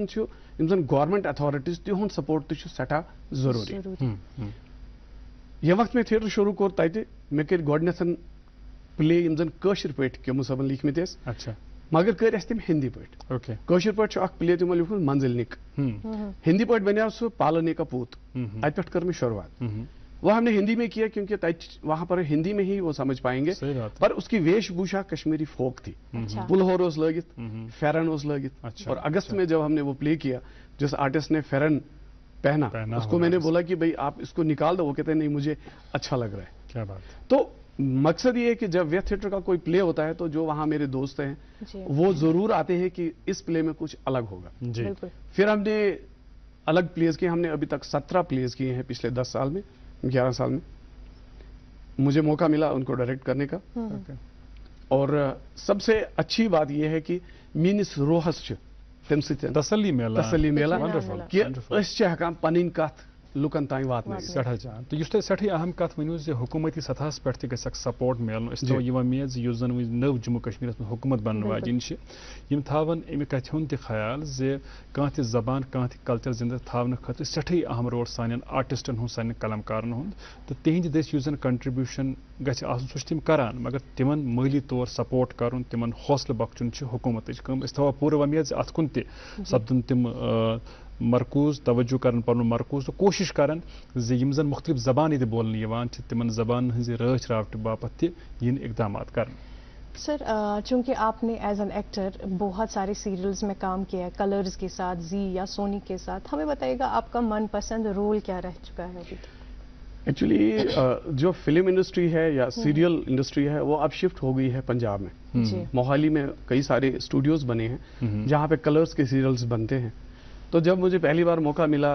गवर्नमेंट अथॉरिटीज तिहुंद सपोर्ट तो सठा जरूरी। ये वक्त में थिएटर शुरू कोर तते मे कर गोडनेथन प्ले कशर पे केमू सबन लिखमित। अच्छा। मगर कर तिम हिंदी पे। ओके। कशर पे प्ले तिमो लिखुत मंजिल निक। हिंदी पे बनो सह पालने का पूत। अत पे कर मैं शुरुआत। वो हमने हिंदी में किया क्योंकि वहां पर हिंदी में ही वो समझ पाएंगे। पर उसकी वेशभूषा कश्मीरी फोक थी। पुलहोर ओस लगित, फेरन ओस लगित। अच्छा। और अगस्त में जब हमने वो प्ले किया, जिस आर्टिस्ट ने फेरन पहना उसको मैंने बोला कि भाई आप इसको निकाल दो। वो कहते हैं नहीं मुझे अच्छा लग रहा है। क्या बात। तो मकसद ये है कि जब व्यथ थिएटर का कोई प्ले होता है तो जो वहां मेरे दोस्त हैं वो जरूर आते हैं कि इस प्ले में कुछ अलग होगा। जी। फिर हमने अलग प्लेज किए। हमने अभी तक 17 प्लेज किए हैं पिछले 10 साल में, 11 साल में। मुझे मौका मिला उनको डायरेक्ट करने का। और सबसे अच्छी बात यह है कि मीनिस रोहस तसल्ली मेला कि हकान पन कथ लुकन ताई वात सठा जान। तो युस सठी अहम कथ वनो हुकूमती सतह पे गस सपोर्ट मिलन। तो मेज युस जन नव जम्मू कश्मीर में हुकूमत बन वाजिन यम थावन अमि कथ हुंद ख्याल जे कह त जबान कह त कल्चर जिंदा थावन खत सठी अहम रोल सान आर्टिस्टन हुंद सान कलमकारन हुंद। तो तिहंद दस युस कंट्रीब्यूशन गछ आसन सह तिम करान, मगर तिमन माली तौर सपोर्ट करन, तिमन हौसला बख्चुन हुकूमत कम। थवा पूरा वमेज अत कुन सपदन तिम मरकूज तवज्जो करन पन मरकूज। तो कोशिश करन जे यम जन मुख्तलिफ जबान ये बोलने यवान तिमन जबान हज रच रावट बापत इन इकदाम करन। सर, चूंकि आपने एज एन एक्टर बहुत सारे सीरियल्स में काम किया है, कलर्स के साथ, जी या सोनी के साथ, हमें बताइएगा आपका मनपसंद रोल क्या रह चुका है अभी? एक्चुअली जो फिल्म इंडस्ट्री है या सीरियल इंडस्ट्री है वो अब शिफ्ट हो गई है पंजाब में। मोहाली में कई सारे स्टूडियोज बने हैं जहाँ पे कलर्स के सीरियल्स बनते हैं। तो जब मुझे पहली बार मौका मिला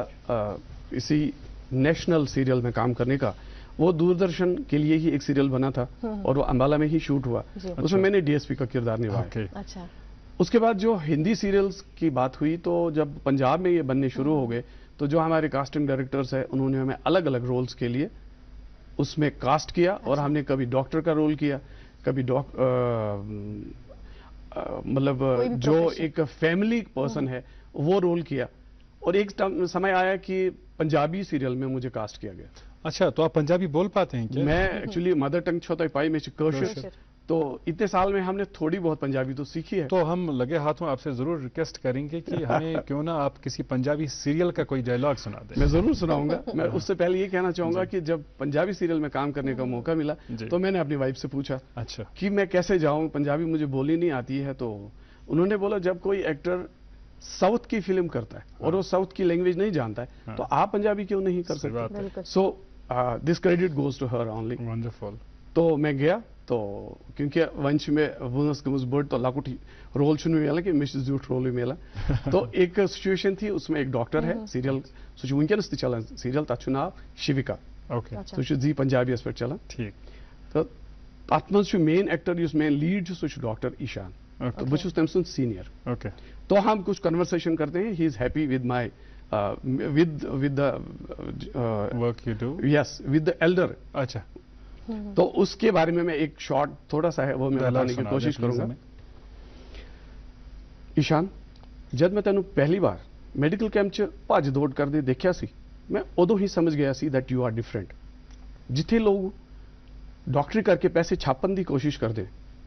इसी नेशनल सीरियल में काम करने का, वो दूरदर्शन के लिए ही एक सीरियल बना था और वो अंबाला में ही शूट हुआ। उसमें मैंने डीएसपी का किरदार निभाया। अच्छा। उसके बाद जो हिंदी सीरियल्स की बात हुई तो जब पंजाब में ये बनने शुरू हो गए तो जो हमारे कास्टिंग डायरेक्टर्स हैं उन्होंने हमें अलग अलग रोल्स के लिए उसमें कास्ट किया। और हमने कभी डॉक्टर का रोल किया, कभी मतलब जो एक फैमिली पर्सन है वो रोल किया। और एक समय आया कि पंजाबी सीरियल में मुझे कास्ट किया गया। अच्छा, तो आप पंजाबी बोल पाते हैं क्या? मैं एक्चुअली मदर टंग छोटा पाई में कशर तो इतने साल में हमने थोड़ी बहुत पंजाबी तो सीखी है। तो हम लगे हाथों आपसे जरूर रिक्वेस्ट करेंगे कि हमें क्यों ना आप किसी पंजाबी सीरियल का कोई डायलॉग सुना दें। मैं जरूर सुनाऊंगा। मैं उससे पहले ये कहना चाहूंगा कि जब पंजाबी सीरियल में काम करने का मौका मिला तो मैंने अपनी वाइफ से पूछा अच्छा कि मैं कैसे जाऊं, पंजाबी मुझे बोली नहीं आती है। तो उन्होंने बोला जब कोई एक्टर साउथ की फिल्म करता है और वो साउथ की लैंग्वेज नहीं जानता है तो आप पंजाबी क्यों नहीं कर सही बात है। सकते। So this credit goes to her only. Wonderful. तो मैं गया तो क्योंकि वंश में वनस गमस बर्ड तो लाकुट रोल शुरू मिला कि मिस जूठ रोल मिला। तो एक सिचुएशन थी उसमें एक डॉक्टर है सीरियल सो वनकस चलान सीरियल तथ नाव शिविका ओके सो जी पंजाबी पे चलान। ठीक तो तथ मज main actor main lead so doctor Ishan तो बहुत तम सुन सीनियर। ओके तो हम कुछ कन्वर्सेशन करते हैं। He is happy with my with the work you do yes with the Elder. अच्छा तो उसके बारे में मैं एक शॉर्ट थोड़ा सा है वो मैं बताने की कोशिश करूंगा। ईशान जब मैं तेन पहली बार मैडिकल कैंप च भज दौड़ करते देखा सी मैं उदों ही समझ गया see that you are different. जिथे लोग डॉक्टरी करके पैसे छापन की कोशिश करते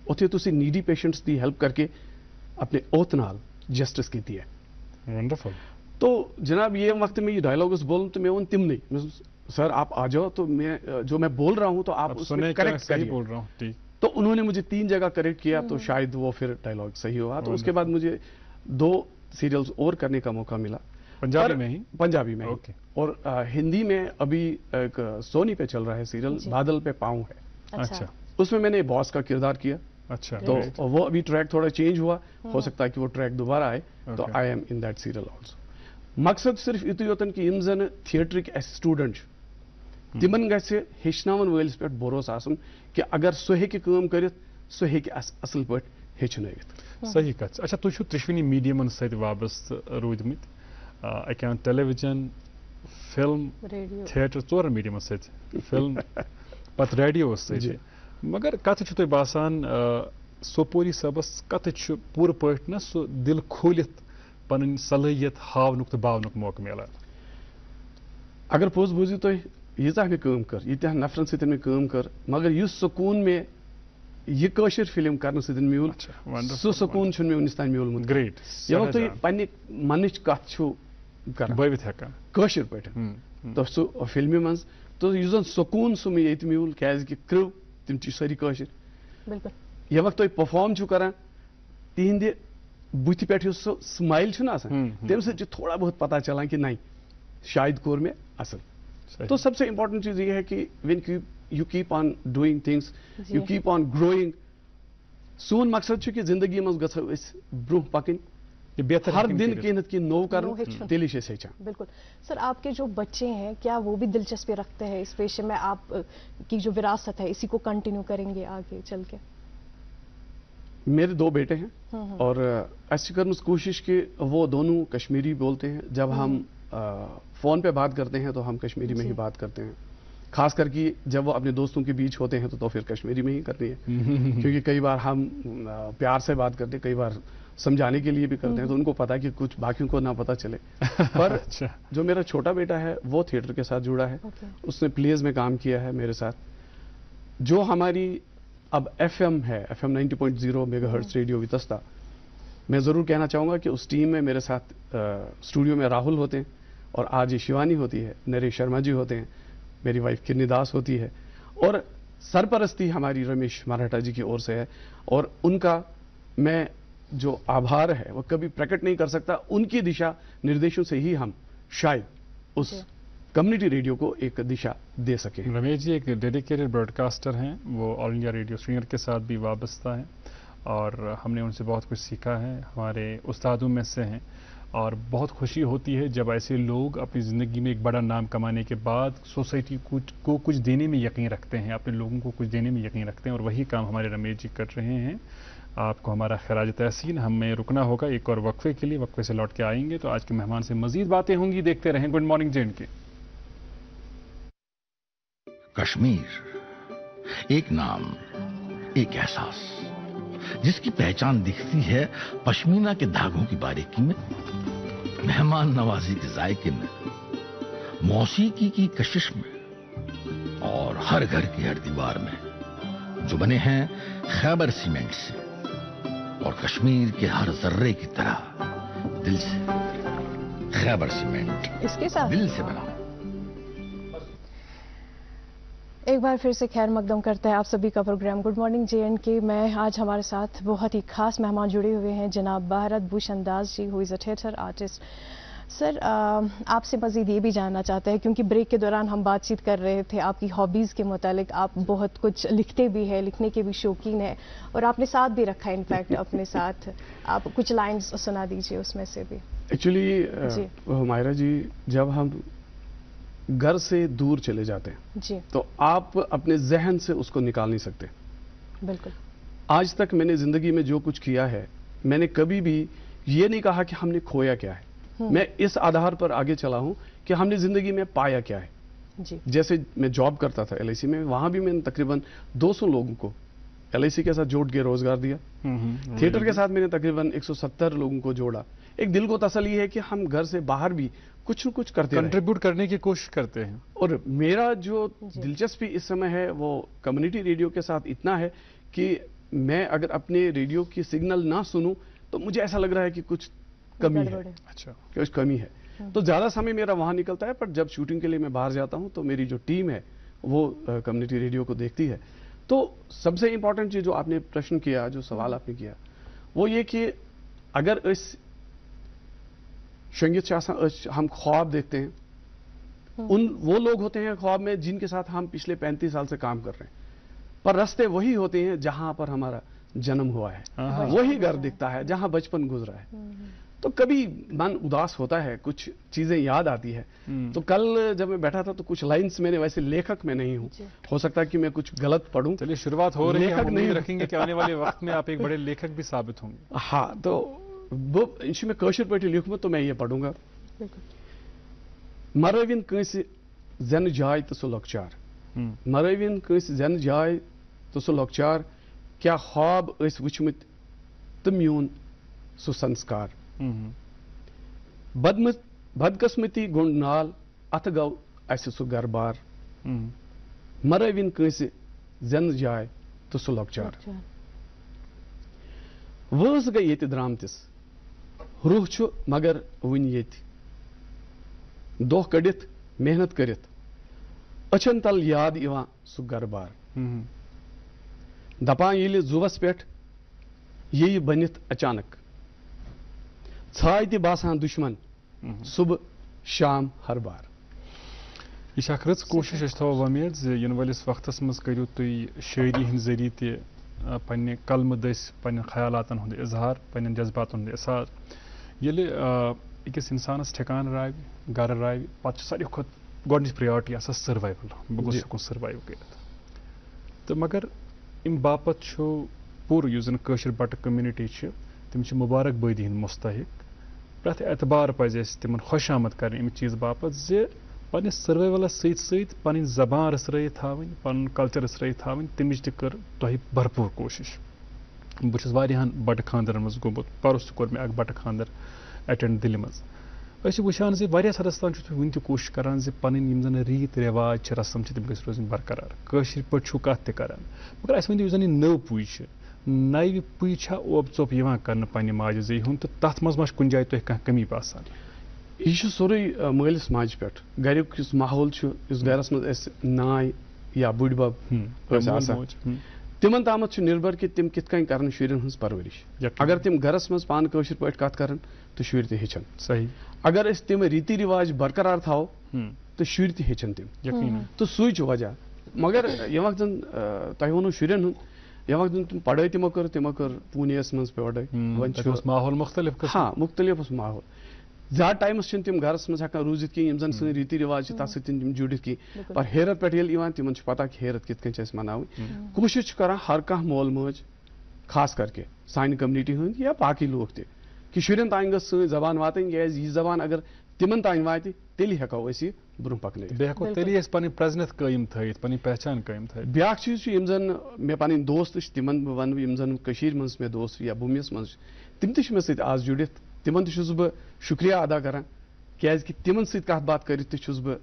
उत्थे तुसी नीडी पेशेंट्स की हेल्प करके अपने ओथ नाल जस्टिस की है। वंडरफुल। तो जनाब ये वक्त में ये डायलॉग्स बोलूं तो मैं उन तिम नहीं सर आप आ जाओ तो मैं जो मैं बोल रहा हूं तो आप उसमें करेक्ट करिए। बोल रहा हूं ठीक। तो उन्होंने मुझे 3 जगह करेक्ट किया तो शायद वो फिर डायलॉग सही हुआ। तो उसके बाद मुझे 2 सीरियल्स और करने का मौका मिला पंजाबी में ही। पंजाबी में ओके। और हिंदी में अभी एक सोनी पे चल रहा है सीरियल बादल पे पाँव है। अच्छा उसमें मैंने बॉस का किरदार किया। अच्छा तो वो अभी ट्रैक थोड़ा चेंज हुआ हो सकता है कि वो ट्रैक दोबारा आए। तो I am in that serial also. मकसद सिर्फ इतु योतन कि इन जन थिएटरिक स्टूडेंट तिमन गसे हेचनावन वलिस पे भरोसा आसन कि अगर सो हेकि काम करित सो हेकि असल पट हेचनवित। सही कथ। अच्छा तुम त्रिशवनी मीडियमन सहित वाबस्त रूदमित अकान टेलीविजन फिल्म थिएटर 4 मीडियम सहित फिल्म पत रेडियो सहित मगर कत तुम बासान सोपोरी सबस कत पूर पट न सो दिल खोलित पन सलाहियत हावनुक तो बावनुक मौका मिला। अगर पोज बूझी तो यीजा में काम कर यीत्या नफरन सतन में काम कर मगर युस सुकून में यह कशर फिल्म करने सतन म्यूल सो सुकून छुन में उनिस तान म्यूलमुत। ग्रेट। ये तो पन्ने मनच कथ छु कर बवित हेकान कशर पट तो सो फिल्म मंज तो युजन सुकून सो में येत म्यूल कैज कि क्रू तिम ची सारी कशर बिल्कुल। ये वक्त तो परफॉर्म छु करान तिहिंदे बुथि पे सो स्माइल छु ना आसान तम से थोड़ा बहुत पता चला कि नहीं शायद कोर में असल। तो सबसे इंपॉर्टेंट चीज ये है कि when you keep on doing things you keep on growing सोन मकसद छु कि जिंदगी मज गछो इस ब्रोह पकिन हर दिन केनत की नो कर दिलिश से। बिल्कुल। सर आपके जो बच्चे हैं क्या वो भी दिलचस्पी रखते हैं इस पेशे में? आप की जो विरासत है इसी को कंटिन्यू करेंगे आगे चल के? मेरे 2 बेटे हैं और ऐसी करने कोशिश कि वो दोनों कश्मीरी बोलते हैं। जब हम फोन पे बात करते हैं तो हम कश्मीरी में ही बात करते हैं। खास करके जब वो अपने दोस्तों के बीच होते हैं तो फिर कश्मीरी में ही करनी है क्योंकि कई बार हम प्यार से बात करते हैं कई बार समझाने के लिए भी करते हैं तो उनको पता है कि कुछ बाकियों को ना पता चले। पर जो मेरा छोटा बेटा है वो थिएटर के साथ जुड़ा है। उसने प्लेज में काम किया है मेरे साथ। जो हमारी अब FM है FM 90.0 मेगाहर्ट्ज रेडियो वितस्ता, मैं जरूर कहना चाहूंगा कि उस टीम में मेरे साथ स्टूडियो में राहुल होते हैं और आज ये शिवानी होती है, नरेश शर्मा जी होते हैं, मेरी वाइफ किन्नी दास होती है और सरपरस्ती हमारी रमेश मराठा जी की ओर से है। और उनका मैं जो आभार है वो कभी प्रकट नहीं कर सकता। उनकी दिशा निर्देशों से ही हम शायद उस कम्युनिटी रेडियो को एक दिशा दे सके। रमेश जी एक डेडिकेटेड ब्रॉडकास्टर हैं, वो ऑल इंडिया रेडियो श्रीनगर के साथ भी वाबस्ता हैं और हमने उनसे बहुत कुछ सीखा है, हमारे उस्तादों में से हैं और बहुत खुशी होती है जब ऐसे लोग अपनी ज़िंदगी में एक बड़ा नाम कमाने के बाद सोसाइटी को कुछ देने में यकीन रखते हैं, अपने लोगों को कुछ देने में यकीन रखते हैं और वही काम हमारे रमेश जी कर रहे हैं। आपको हमारा खराज तहसीन। हमें रुकना होगा एक और वक्फे के लिए, वक्फे से लौट के आएंगे तो आज के मेहमान से मजीद बातें होंगी। देखते रहें गुड मॉर्निंग J&K। कश्मीर एक नाम, एक एहसास जिसकी पहचान दिखती है पश्मीना के धागों की बारीकी में, मेहमान नवाजी के जायके में, मौसीकी की कशिश में और हर घर की हर दीवार में जो बने हैं खैबर सीमेंट से और कश्मीर के हर जर्रे की तरह दिल से। खैबर सीमेंट इसके साथ दिल से बना। एक बार फिर से खैर मकदम करते हैं आप सभी का प्रोग्राम गुड मॉर्निंग JNK में। आज हमारे साथ बहुत ही खास मेहमान जुड़े हुए हैं, जनाब Bharat Bhushan Das ji, who is a theatre artist. Sir, आपसे मज़ीद ये भी जानना चाहते हैं, क्योंकि ब्रेक के दौरान हम बातचीत कर रहे थे आपकी हॉबीज़ के मुतालिक। आप बहुत कुछ लिखते भी हैं, लिखने के भी शौकीन हैं, और आपने साथ भी रखा है इनफैक्ट अपने साथ। आप कुछ लाइन्स सुना दीजिए उसमें से भी। एक्चुअली हुमायरा जी, जब हम घर से दूर चले जाते हैं जी, तो आप अपने जहन से उसको निकाल नहीं सकते। बिल्कुल। आज तक मैंने जिंदगी में जो कुछ किया है, मैंने कभी भी ये नहीं कहा कि हमने खोया क्या है। मैं इस आधार पर आगे चला हूं कि हमने जिंदगी में पाया क्या है। जी, जैसे मैं जॉब करता था LIC में, वहां भी मैंने तकरीबन 200 लोगों को LIC के साथ जोड़ के रोजगार दिया। थिएटर के साथ मैंने तकरीबन 170 लोगों को जोड़ा। एक दिल को तसल्ली है कि हम घर से बाहर भी कुछ न कुछ करते हैं, कंट्रीब्यूट करने की कोशिश करते हैं। और मेरा जो दिलचस्पी इस समय है वो कम्युनिटी रेडियो के साथ इतना है कि मैं अगर अपने रेडियो की सिग्नल ना सुनूं तो मुझे ऐसा लग रहा है कि कुछ कमी है। अच्छा, कुछ कमी है, तो ज्यादा समय मेरा वहां निकलता है। पर जब शूटिंग के लिए मैं बाहर जाता हूं तो मेरी जो टीम है वो कम्युनिटी रेडियो को देखती है। तो सबसे इंपॉर्टेंट चीज जो आपने प्रश्न किया, जो सवाल आपने किया, वो ये कि अगर इस शंगित हम ख्वाब देखते हैं, वो लोग होते हैं ख्वाब में जिनके साथ हम पिछले 35 साल से काम कर रहे हैं, पर रास्ते वही होते हैं जहां पर हमारा जन्म हुआ है, वही घर दिखता है जहां बचपन गुजरा है। तो कभी मन उदास होता है, कुछ चीजें याद आती है। तो कल जब मैं बैठा था तो कुछ लाइंस, मैंने वैसे लेखक में नहीं हूं, हो सकता है कि मैं कुछ गलत पढ़ूं। चलिए, शुरुआत हो रही है, लेखक हम नहीं उम्मीद रखेंगे कि आने वाले वक्त में आप एक बड़े लेखक भी साबित होंगे। हाँ, तो वो में कशर पे लिखूं तो मैं ये पढ़ूंगा। मरविन कंसे जन जाय तो सो लकचार, मरविन कंसे जन जाय तो सो लकचार, क्या ख्वाब ऐस वुचमुत तो म्यून सो संस्कार। बदकिस्मती गुंड नाल अथ गौ अस सो घर बार, मरविन कंसे जन जाय तो सो लकचार। वस गई ये द्रामतिस, रूह छु मगर वन ये दोह कड़ित मेहनत करित अचन तल याद इवान सु घर बार। दपान ये जुवस पे ये बनित अचानक, छाय ते बासान दुश्मन सुबह शाम हर बार। यह रच कोशिश थो वमेद इन वालिस वक्तस मज करियो तुई शायरी हिंद जरिए ते पन्ने कलम दस पन्न ख्यालातन हुंद इजहार, पन्न जज्बातन हुंद इसार। येले अकिस इंसानस ठिकान राय, घर राय, पत सारी खुद गोडनिच प्रायोरिटी आसा सर्वाइवल, बह गोस हेकुन सर्वाइव करित। तो मगर इम बापत छु पूर युस जन कशर बट कम्युनिटी छ, तिम छ मुबारक बदी हिंद मुस्तहिक। प्रथ एतबार पज अस तिमन खुशामद करनी अमि चीज बापत जे पन्निस सर्वाइवलस सत सत पन्न जबान रसरयित थावनी, पन्न कल्चर रसरयित थावनी, तमिच ति कर तोहि भरपूर कोशिश। बह छुस वारियाहन बट खानदरन मज गोमुत, परस कोर मे अक बट खानदर अटेंड दिल्ली मज। अस वुचान जे वारियास हदस तान छुस वुन ति कोशिश करान जे पन्न यिम जन रीत रिवाज छ, रसम छ, तिम गछ रोजन बरकरार। कशर पट छु कथ ति करान, मगर अस वनियो जन नव पुई छ, नव पुई छ ओब चोप यिवान करन पन्ने माजे जई हुन, तो तथ मज मा कुन जाय तोहि कह कमी बासान। यह सोरे मलिस माज पे गुक माहौल इस गरस मज नाय या बुड़ बब तिमन तामत निर्भर कि तिम कित कन कर शुरन हज परवरिश। अगर तिम गरस मज पान कशर पे कत कर तो शुर ते हेचन। सही। अगर अस तिम रीति रिवाज बरकरार थाओ तो शुर ते हेचन तिम। तो सुई वजह। मगर ये वक्त जन तह वो शुरन हूं, ये वक्त जन पढ़ाई तिमो कर पुनियस मज पढ़ाई, माहौल मुख्तलिफ। हाँ, मुख्तलिफ माहौल। ज्यादा टाइमस तुम गरस मज हेकान रूजित की जन सी रीति रिवाज तथ सम जुड़ित की, पर हेरत पे तिमन पता कि हेरत कित कन मनाव। कोशिश कर हर कह मोल मज खास करके सान कम्युनिटी हंद या बाकी लोग ते कि शुरन तान ग सी जबान वातन, यह जबान अगर तिमन तान वात तेल हेको ब्रोह पकन तेली पन प्रेजनेस कायम थत, पन पहचान कायम थत। ब्या चीज जन मे पन दोस्त तिमन वन यम जन मज मे दोस्त या बुमिस मज तिम मे सत आज जुड़ित, तिमन बह शुक्रिया अदा करान क्या तिमन सत कत बात कर बह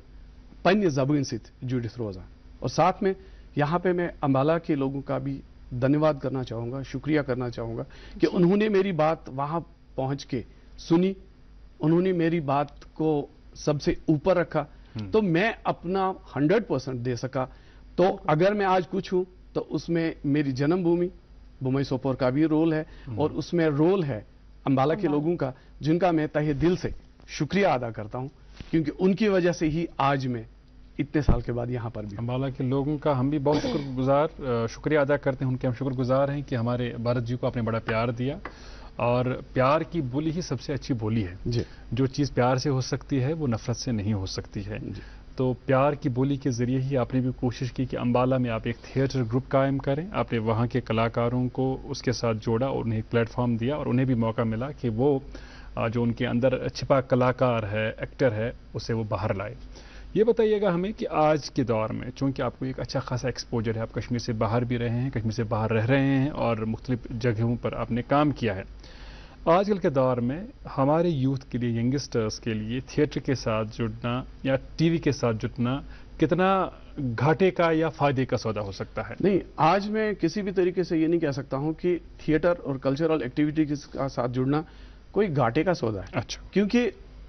पन्ने जबान सत जुड़ित रोजान। और साथ में यहाँ पे मैं अम्बाला के लोगों का भी धन्यवाद करना चाहूँगा, शुक्रिया करना चाहूँगा कि उन्होंने मेरी बात वहाँ पहुँच के सुनी, उन्होंने मेरी बात को सबसे ऊपर रखा, तो मैं अपना 100% दे सका। तो अगर मैं आज कुछ हूँ तो उसमें मेरी जन्मभूमि बुमई सोपोर का भी रोल है, और उसमें रोल है अम्बाला के लोगों का, जिनका मैं तहे दिल से शुक्रिया अदा करता हूँ, क्योंकि उनकी वजह से ही आज मैं इतने साल के बाद यहाँ पर भी। अम्बाला के लोगों का हम भी बहुत शुक्रिया अदा करते हैं, उनके हम शुक्रगुजार हैं कि हमारे भारत जी को आपने बड़ा प्यार दिया, और प्यार की बोली ही सबसे अच्छी बोली है जी। जो चीज़ प्यार से हो सकती है वो नफरत से नहीं हो सकती है। तो प्यार की बोली के ज़रिए ही आपने भी कोशिश की कि अम्बाला में आप एक थिएटर ग्रुप कायम करें, आपने वहाँ के कलाकारों को उसके साथ जोड़ा और उन्हें एक प्लेटफॉर्म दिया, और उन्हें भी मौका मिला कि वो जो उनके अंदर छिपा कलाकार है, एक्टर है, उसे वो बाहर लाए। ये बताइएगा हमें कि आज के दौर में चूँकि आपको एक अच्छा खासा एक्सपोजर है, आप कश्मीर से बाहर भी रहे हैं, कश्मीर से बाहर रह रहे हैं और मुख्तलिफ जगहों पर आपने काम किया है, आजकल के दौर में हमारे यूथ के लिए, यंगस्टर्स के लिए थिएटर के साथ जुड़ना या टीवी के साथ जुड़ना कितना घाटे का या फायदे का सौदा हो सकता है? नहीं, आज मैं किसी भी तरीके से ये नहीं कह सकता हूँ कि थिएटर और कल्चरल एक्टिविटी के साथ जुड़ना कोई घाटे का सौदा है। अच्छा। क्योंकि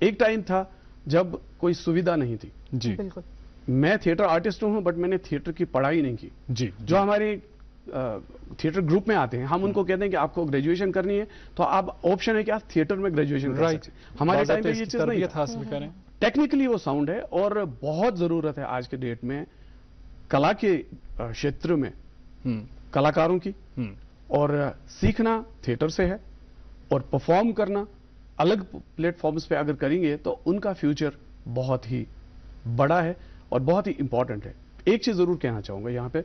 एक टाइम था जब कोई सुविधा नहीं थी। जी बिल्कुल। मैं थिएटर आर्टिस्ट हूँ, बट मैंने थिएटर की पढ़ाई नहीं की। जी। जो हमारे थिएटर ग्रुप में आते हैं, हम उनको कहते हैं कि आपको ग्रेजुएशन करनी है तो आप ऑप्शन है कि आप थिएटर में ग्रेजुएशन कर सकते हैं। हमारे टाइम पे ये चीज नहीं था। हासिल करें, टेक्निकली वो साउंड है, और बहुत जरूरत है आज के डेट में कला के क्षेत्र में कलाकारों की, और सीखना थिएटर से है, और परफॉर्म करना अलग प्लेटफॉर्म्स पे अगर करेंगे तो उनका फ्यूचर बहुत ही बड़ा है और बहुत ही इंपॉर्टेंट है। एक चीज जरूर कहना चाहूंगा यहाँ पे,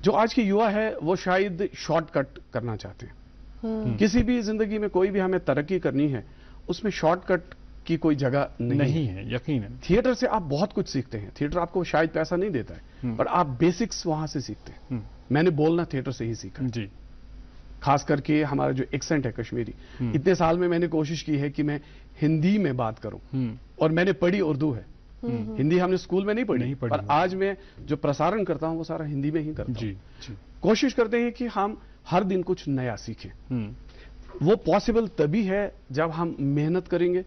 जो आज के युवा है वो शायद शॉर्टकट करना चाहते हैं। किसी भी जिंदगी में कोई भी हमें तरक्की करनी है, उसमें शॉर्टकट की कोई जगह नहीं है, यकीन है। थिएटर से आप बहुत कुछ सीखते हैं। थिएटर आपको शायद पैसा नहीं देता है, पर आप बेसिक्स वहां से सीखते हैं। मैंने बोलना थिएटर से ही सीखा जी। खास करके हमारा जो एक्सेंट है कश्मीरी, इतने साल में मैंने कोशिश की है कि मैं हिंदी में बात करूं, और मैंने पढ़ी उर्दू है। हिंदी हमने स्कूल में नहीं पढ़ी, पर आज मैं जो प्रसारण करता हूं वो सारा हिंदी में ही करता हूं। जी। कोशिश करते हैं कि हम हर दिन कुछ नया सीखें। वो पॉसिबल तभी है जब हम मेहनत करेंगे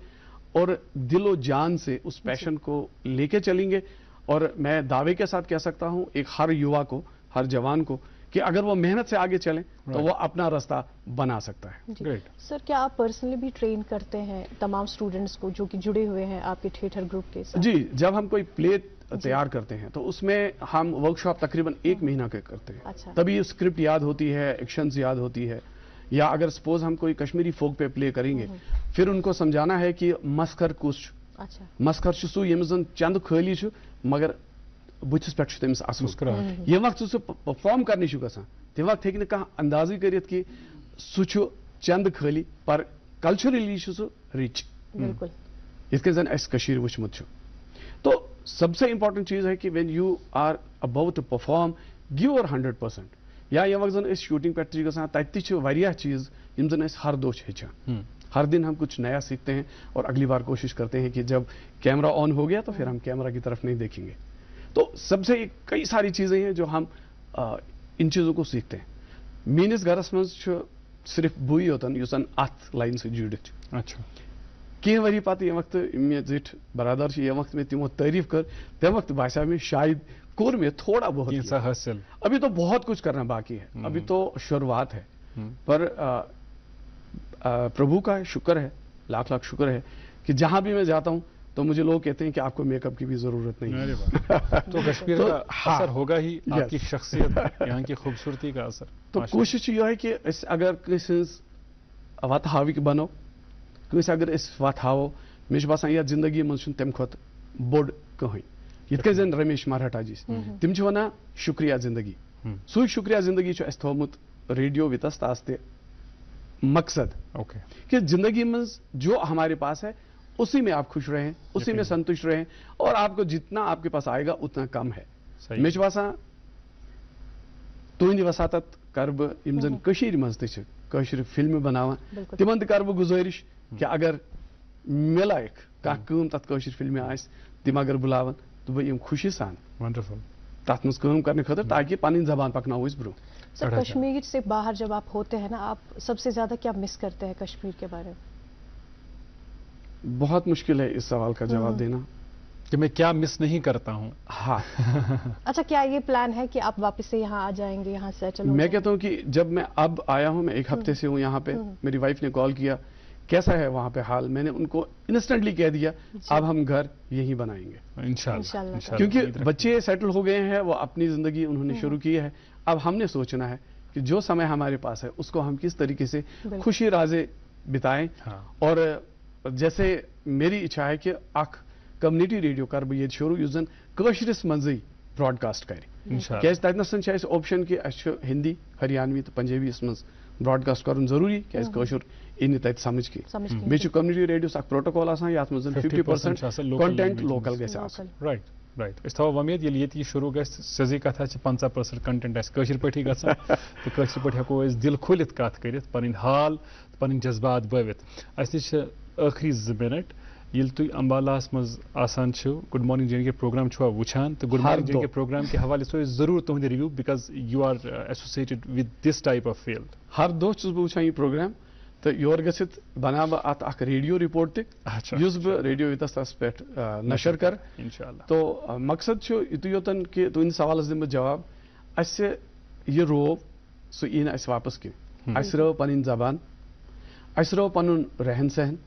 और दिलो जान से उस पैशन को लेके चलेंगे। और मैं दावे के साथ कह सकता हूं एक हर युवा को, हर जवान को, कि अगर वो मेहनत से आगे चले तो वो अपना रास्ता बना सकता है। ग्रेट। सर, क्या आप पर्सनली भी ट्रेन करते हैं तमाम स्टूडेंट्स को जो कि जुड़े हुए हैं आपके थिएटर ग्रुप के साथ? जी, जब हम कोई प्ले तैयार करते हैं तो उसमें हम वर्कशॉप तकरीबन 1 महीना के करते हैं। अच्छा। तभी स्क्रिप्ट याद होती है, एक्शंस याद होती है। या अगर सपोज हम कोई कश्मीरी फोक पे प्ले करेंगे, फिर उनको समझाना है कि मस्कर कुछ, अच्छा, मस्कर सू यम जन चंद खाली मगर बुथस पे तमिस असल ये वक्त सह परफॉर्म करने गसान, तम वक्त हे कह अंदाजी करित कि सह चंद खाली, पर कल्चरली सह रिच, बिल्कुल इस जन अशर वुचमुत। तो सबसे इंपॉर्टेंट चीज है कि when you are about to perform, give your 100%। या ये वक्त जन शूटिंग पे गसान, तत चीज यम जन हर दो हेचान। हर दिन हम कुछ नया सीखते हैं, और अगली बार कोशिश करते हैं कि जब कैमरा ऑन हो गया तो फिर हम कैमरा की तरफ नहीं देखेंगे। तो सबसे कई सारी चीजें हैं जो हम इन चीजों को सीखते हैं। मीनिस घरस मज सिर्फ बुई होतन युसन अथ लाइन से जुड़ित। अच्छा। कह वरी पत ये वक्त मे जिठ बरादर ये वक्त में तिमो तारीफ कर, तम वक्त भाषा में शायद कोर में थोड़ा बहुत हासिल। अभी तो बहुत कुछ करना बाकी है, अभी तो शुरुआत है। पर प्रभु का शुक्र है, लाख लाख शुक्र है कि जहां भी मैं जाता हूं तो मुझे लोग कहते हैं कि आपको मेकअप की भी जरूरत नहीं है। तो कश्मीर का असर होगा ही, आपकी शख्सियत, यहाँ की खूबसूरती का असर। तो कोशिश यह है कि अगर वत हाविक बनो, अगर वत हावो, मे बसान ये जिंदगी मज तम खुद बोड़ कहीं। यिथ जन रमेश मराठा जी तिम वन शुक्रिया जिंदगी, सू शुक्रिया जिंदगी थोमुत रेडियो वितस तास ते मकसद कि जिंदगी में जो हमारे पास है उसी में आप खुश रहें, उसी में संतुष्ट रहें, और आपको जितना आपके पास आएगा उतना कम है। मे बसान तुंद वसात कर बम जन मज फिल्म बनावा, तिमन कर गुजारिश कि अगर मे लायक कम तथ फिल्म आस, तिम अगर बुलावन तो बह खुशी सान। वंडरफुल। तथ मज काम करने खतर ताकि पन जबान पकनाओ ब्रो। सर कश्मीर से बाहर जब आप होते हैं ना, आप सबसे ज्यादा क्या मिस करते हैं कश्मीर के बारे में? बहुत मुश्किल है इस सवाल का जवाब देना कि मैं क्या मिस नहीं करता हूं। हाँ अच्छा, क्या ये प्लान है कि आप वापस से यहाँ आ जाएंगे, यहाँ सेटल हो? मैं कहता हूँ कि जब मैं अब आया हूँ, मैं 1 हफ्ते से हूँ यहाँ पे, मेरी वाइफ ने कॉल किया कैसा है वहाँ पे हाल, मैंने उनको इंस्टेंटली कह दिया अब हम घर यहीं बनाएंगे इंशाल्लाह। क्योंकि बच्चे सेटल हो गए हैं, वो अपनी जिंदगी उन्होंने शुरू की है। अब हमने सोचना है कि जो समय हमारे पास है उसको हम किस तरीके से खुशी राजे बिताएं। और जैसे मेरी इच्छा है कि कम्युनिटी रेडियो कर बह ये शुरू युस जन कशरिस मंजी ब्रॉडकास्ट कर क्या तथन ऑप्शन कि हिंदी हरियाणवी तो पंजाबी मज ब्रॉडकास्ट कर जरूरी क्या कशुर इन तत समझ की बे कम्युनिटी रेडियो प्रोटोकॉल ये 50% कंटेंट लोकल गई। राइट राइट अस थो उम्मीद ये शुरू ग सजी कथ 50% कंटेंट आशर पे ग तो कशर पे हेको दिल खोलित कत कर पन हाल पन जज्बात बवित अस नश आखिरी 2 मिनट ये तुम अम्बालास मज आसान गुड मॉर्निंग जे प्रोग्राम वुचान तो गुड मॉर्निंग जे प्रोग्राम के हवाले से जरूर तुहद review because you are associated with this type of field. हर दो बह वुचान यह प्रोग्राम तो योर गसित बना बह अत रेडियो रिपोर्ट तुस बह रेडियो वितस पे नशर कर इंशाल्लाह। तो मकसद युत योतन कि तुंद सवाल दिन जवाब अस यह रोव सह यी न वापस कह अस रव पन जबान अस रव पन रहन सहन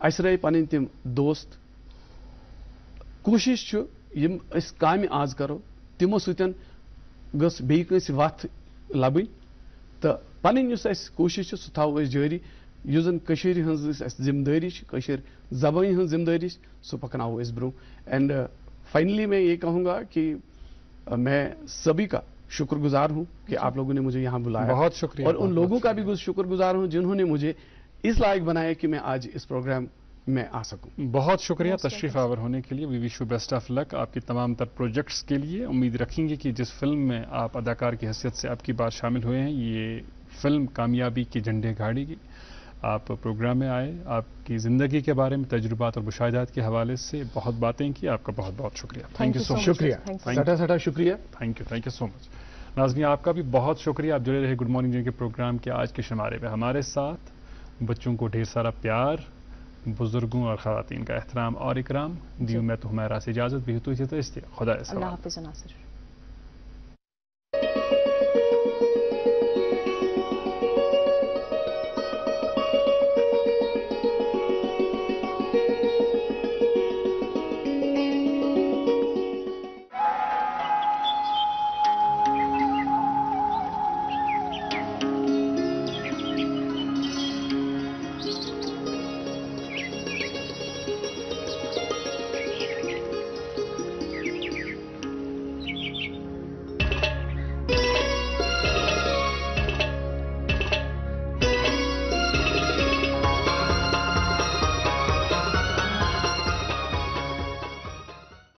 अस रह पन तम दोस्त कोशिश काम आज करो तमो सतन गस बेस वथ लबन तो पन कोशिश सह थो जारी युस जन जिम्मेदारी जबानी हज जिम्मेदारी सह पकनाओ ब्रो। एंड फाइनली मैं ये कहूँगा कि मैं सभी का शुक्रगुजार हूँ कि आप लोगों ने मुझे यहाँ बुलाया, बहुत शुक्रिया। और उन लोगों का भी शुक्रगुजार हूँ जिन्होंने मुझे इस लायक बनाया कि मैं आज इस प्रोग्राम में आ सकूं। बहुत शुक्रिया तशरीफ आवर होने के लिए। We wish you best of luck आपकी तमाम तर प्रोजेक्ट्स के लिए। उम्मीद रखेंगे कि जिस फिल्म में आप अदाकार की हैसियत से आपकी बात शामिल हुए हैं, ये फिल्म कामयाबी के झंडे गाड़ेगी। आप प्रोग्राम में आए, आपकी ज़िंदगी के बारे में तजुर्बात और मुशाहिदात के हवाले से बहुत बातें की। आपका बहुत बहुत शुक्रिया। Thank you so much. शुक्रिया शुक्रिया। Thank you so much. Nazmeen आपका भी बहुत शुक्रिया। आप जुड़े रहे गुड मॉर्निंग जे के प्रोग्राम के आज के शुमारे में हमारे साथ। बच्चों को ढेर सारा प्यार, बुजुर्गों और ख़वातीन का एहतराम और इकराम। दी मैं तो हमारा से इजाज़त भी तो खुदा। अल्लाह हाफ़िज़ नासिर।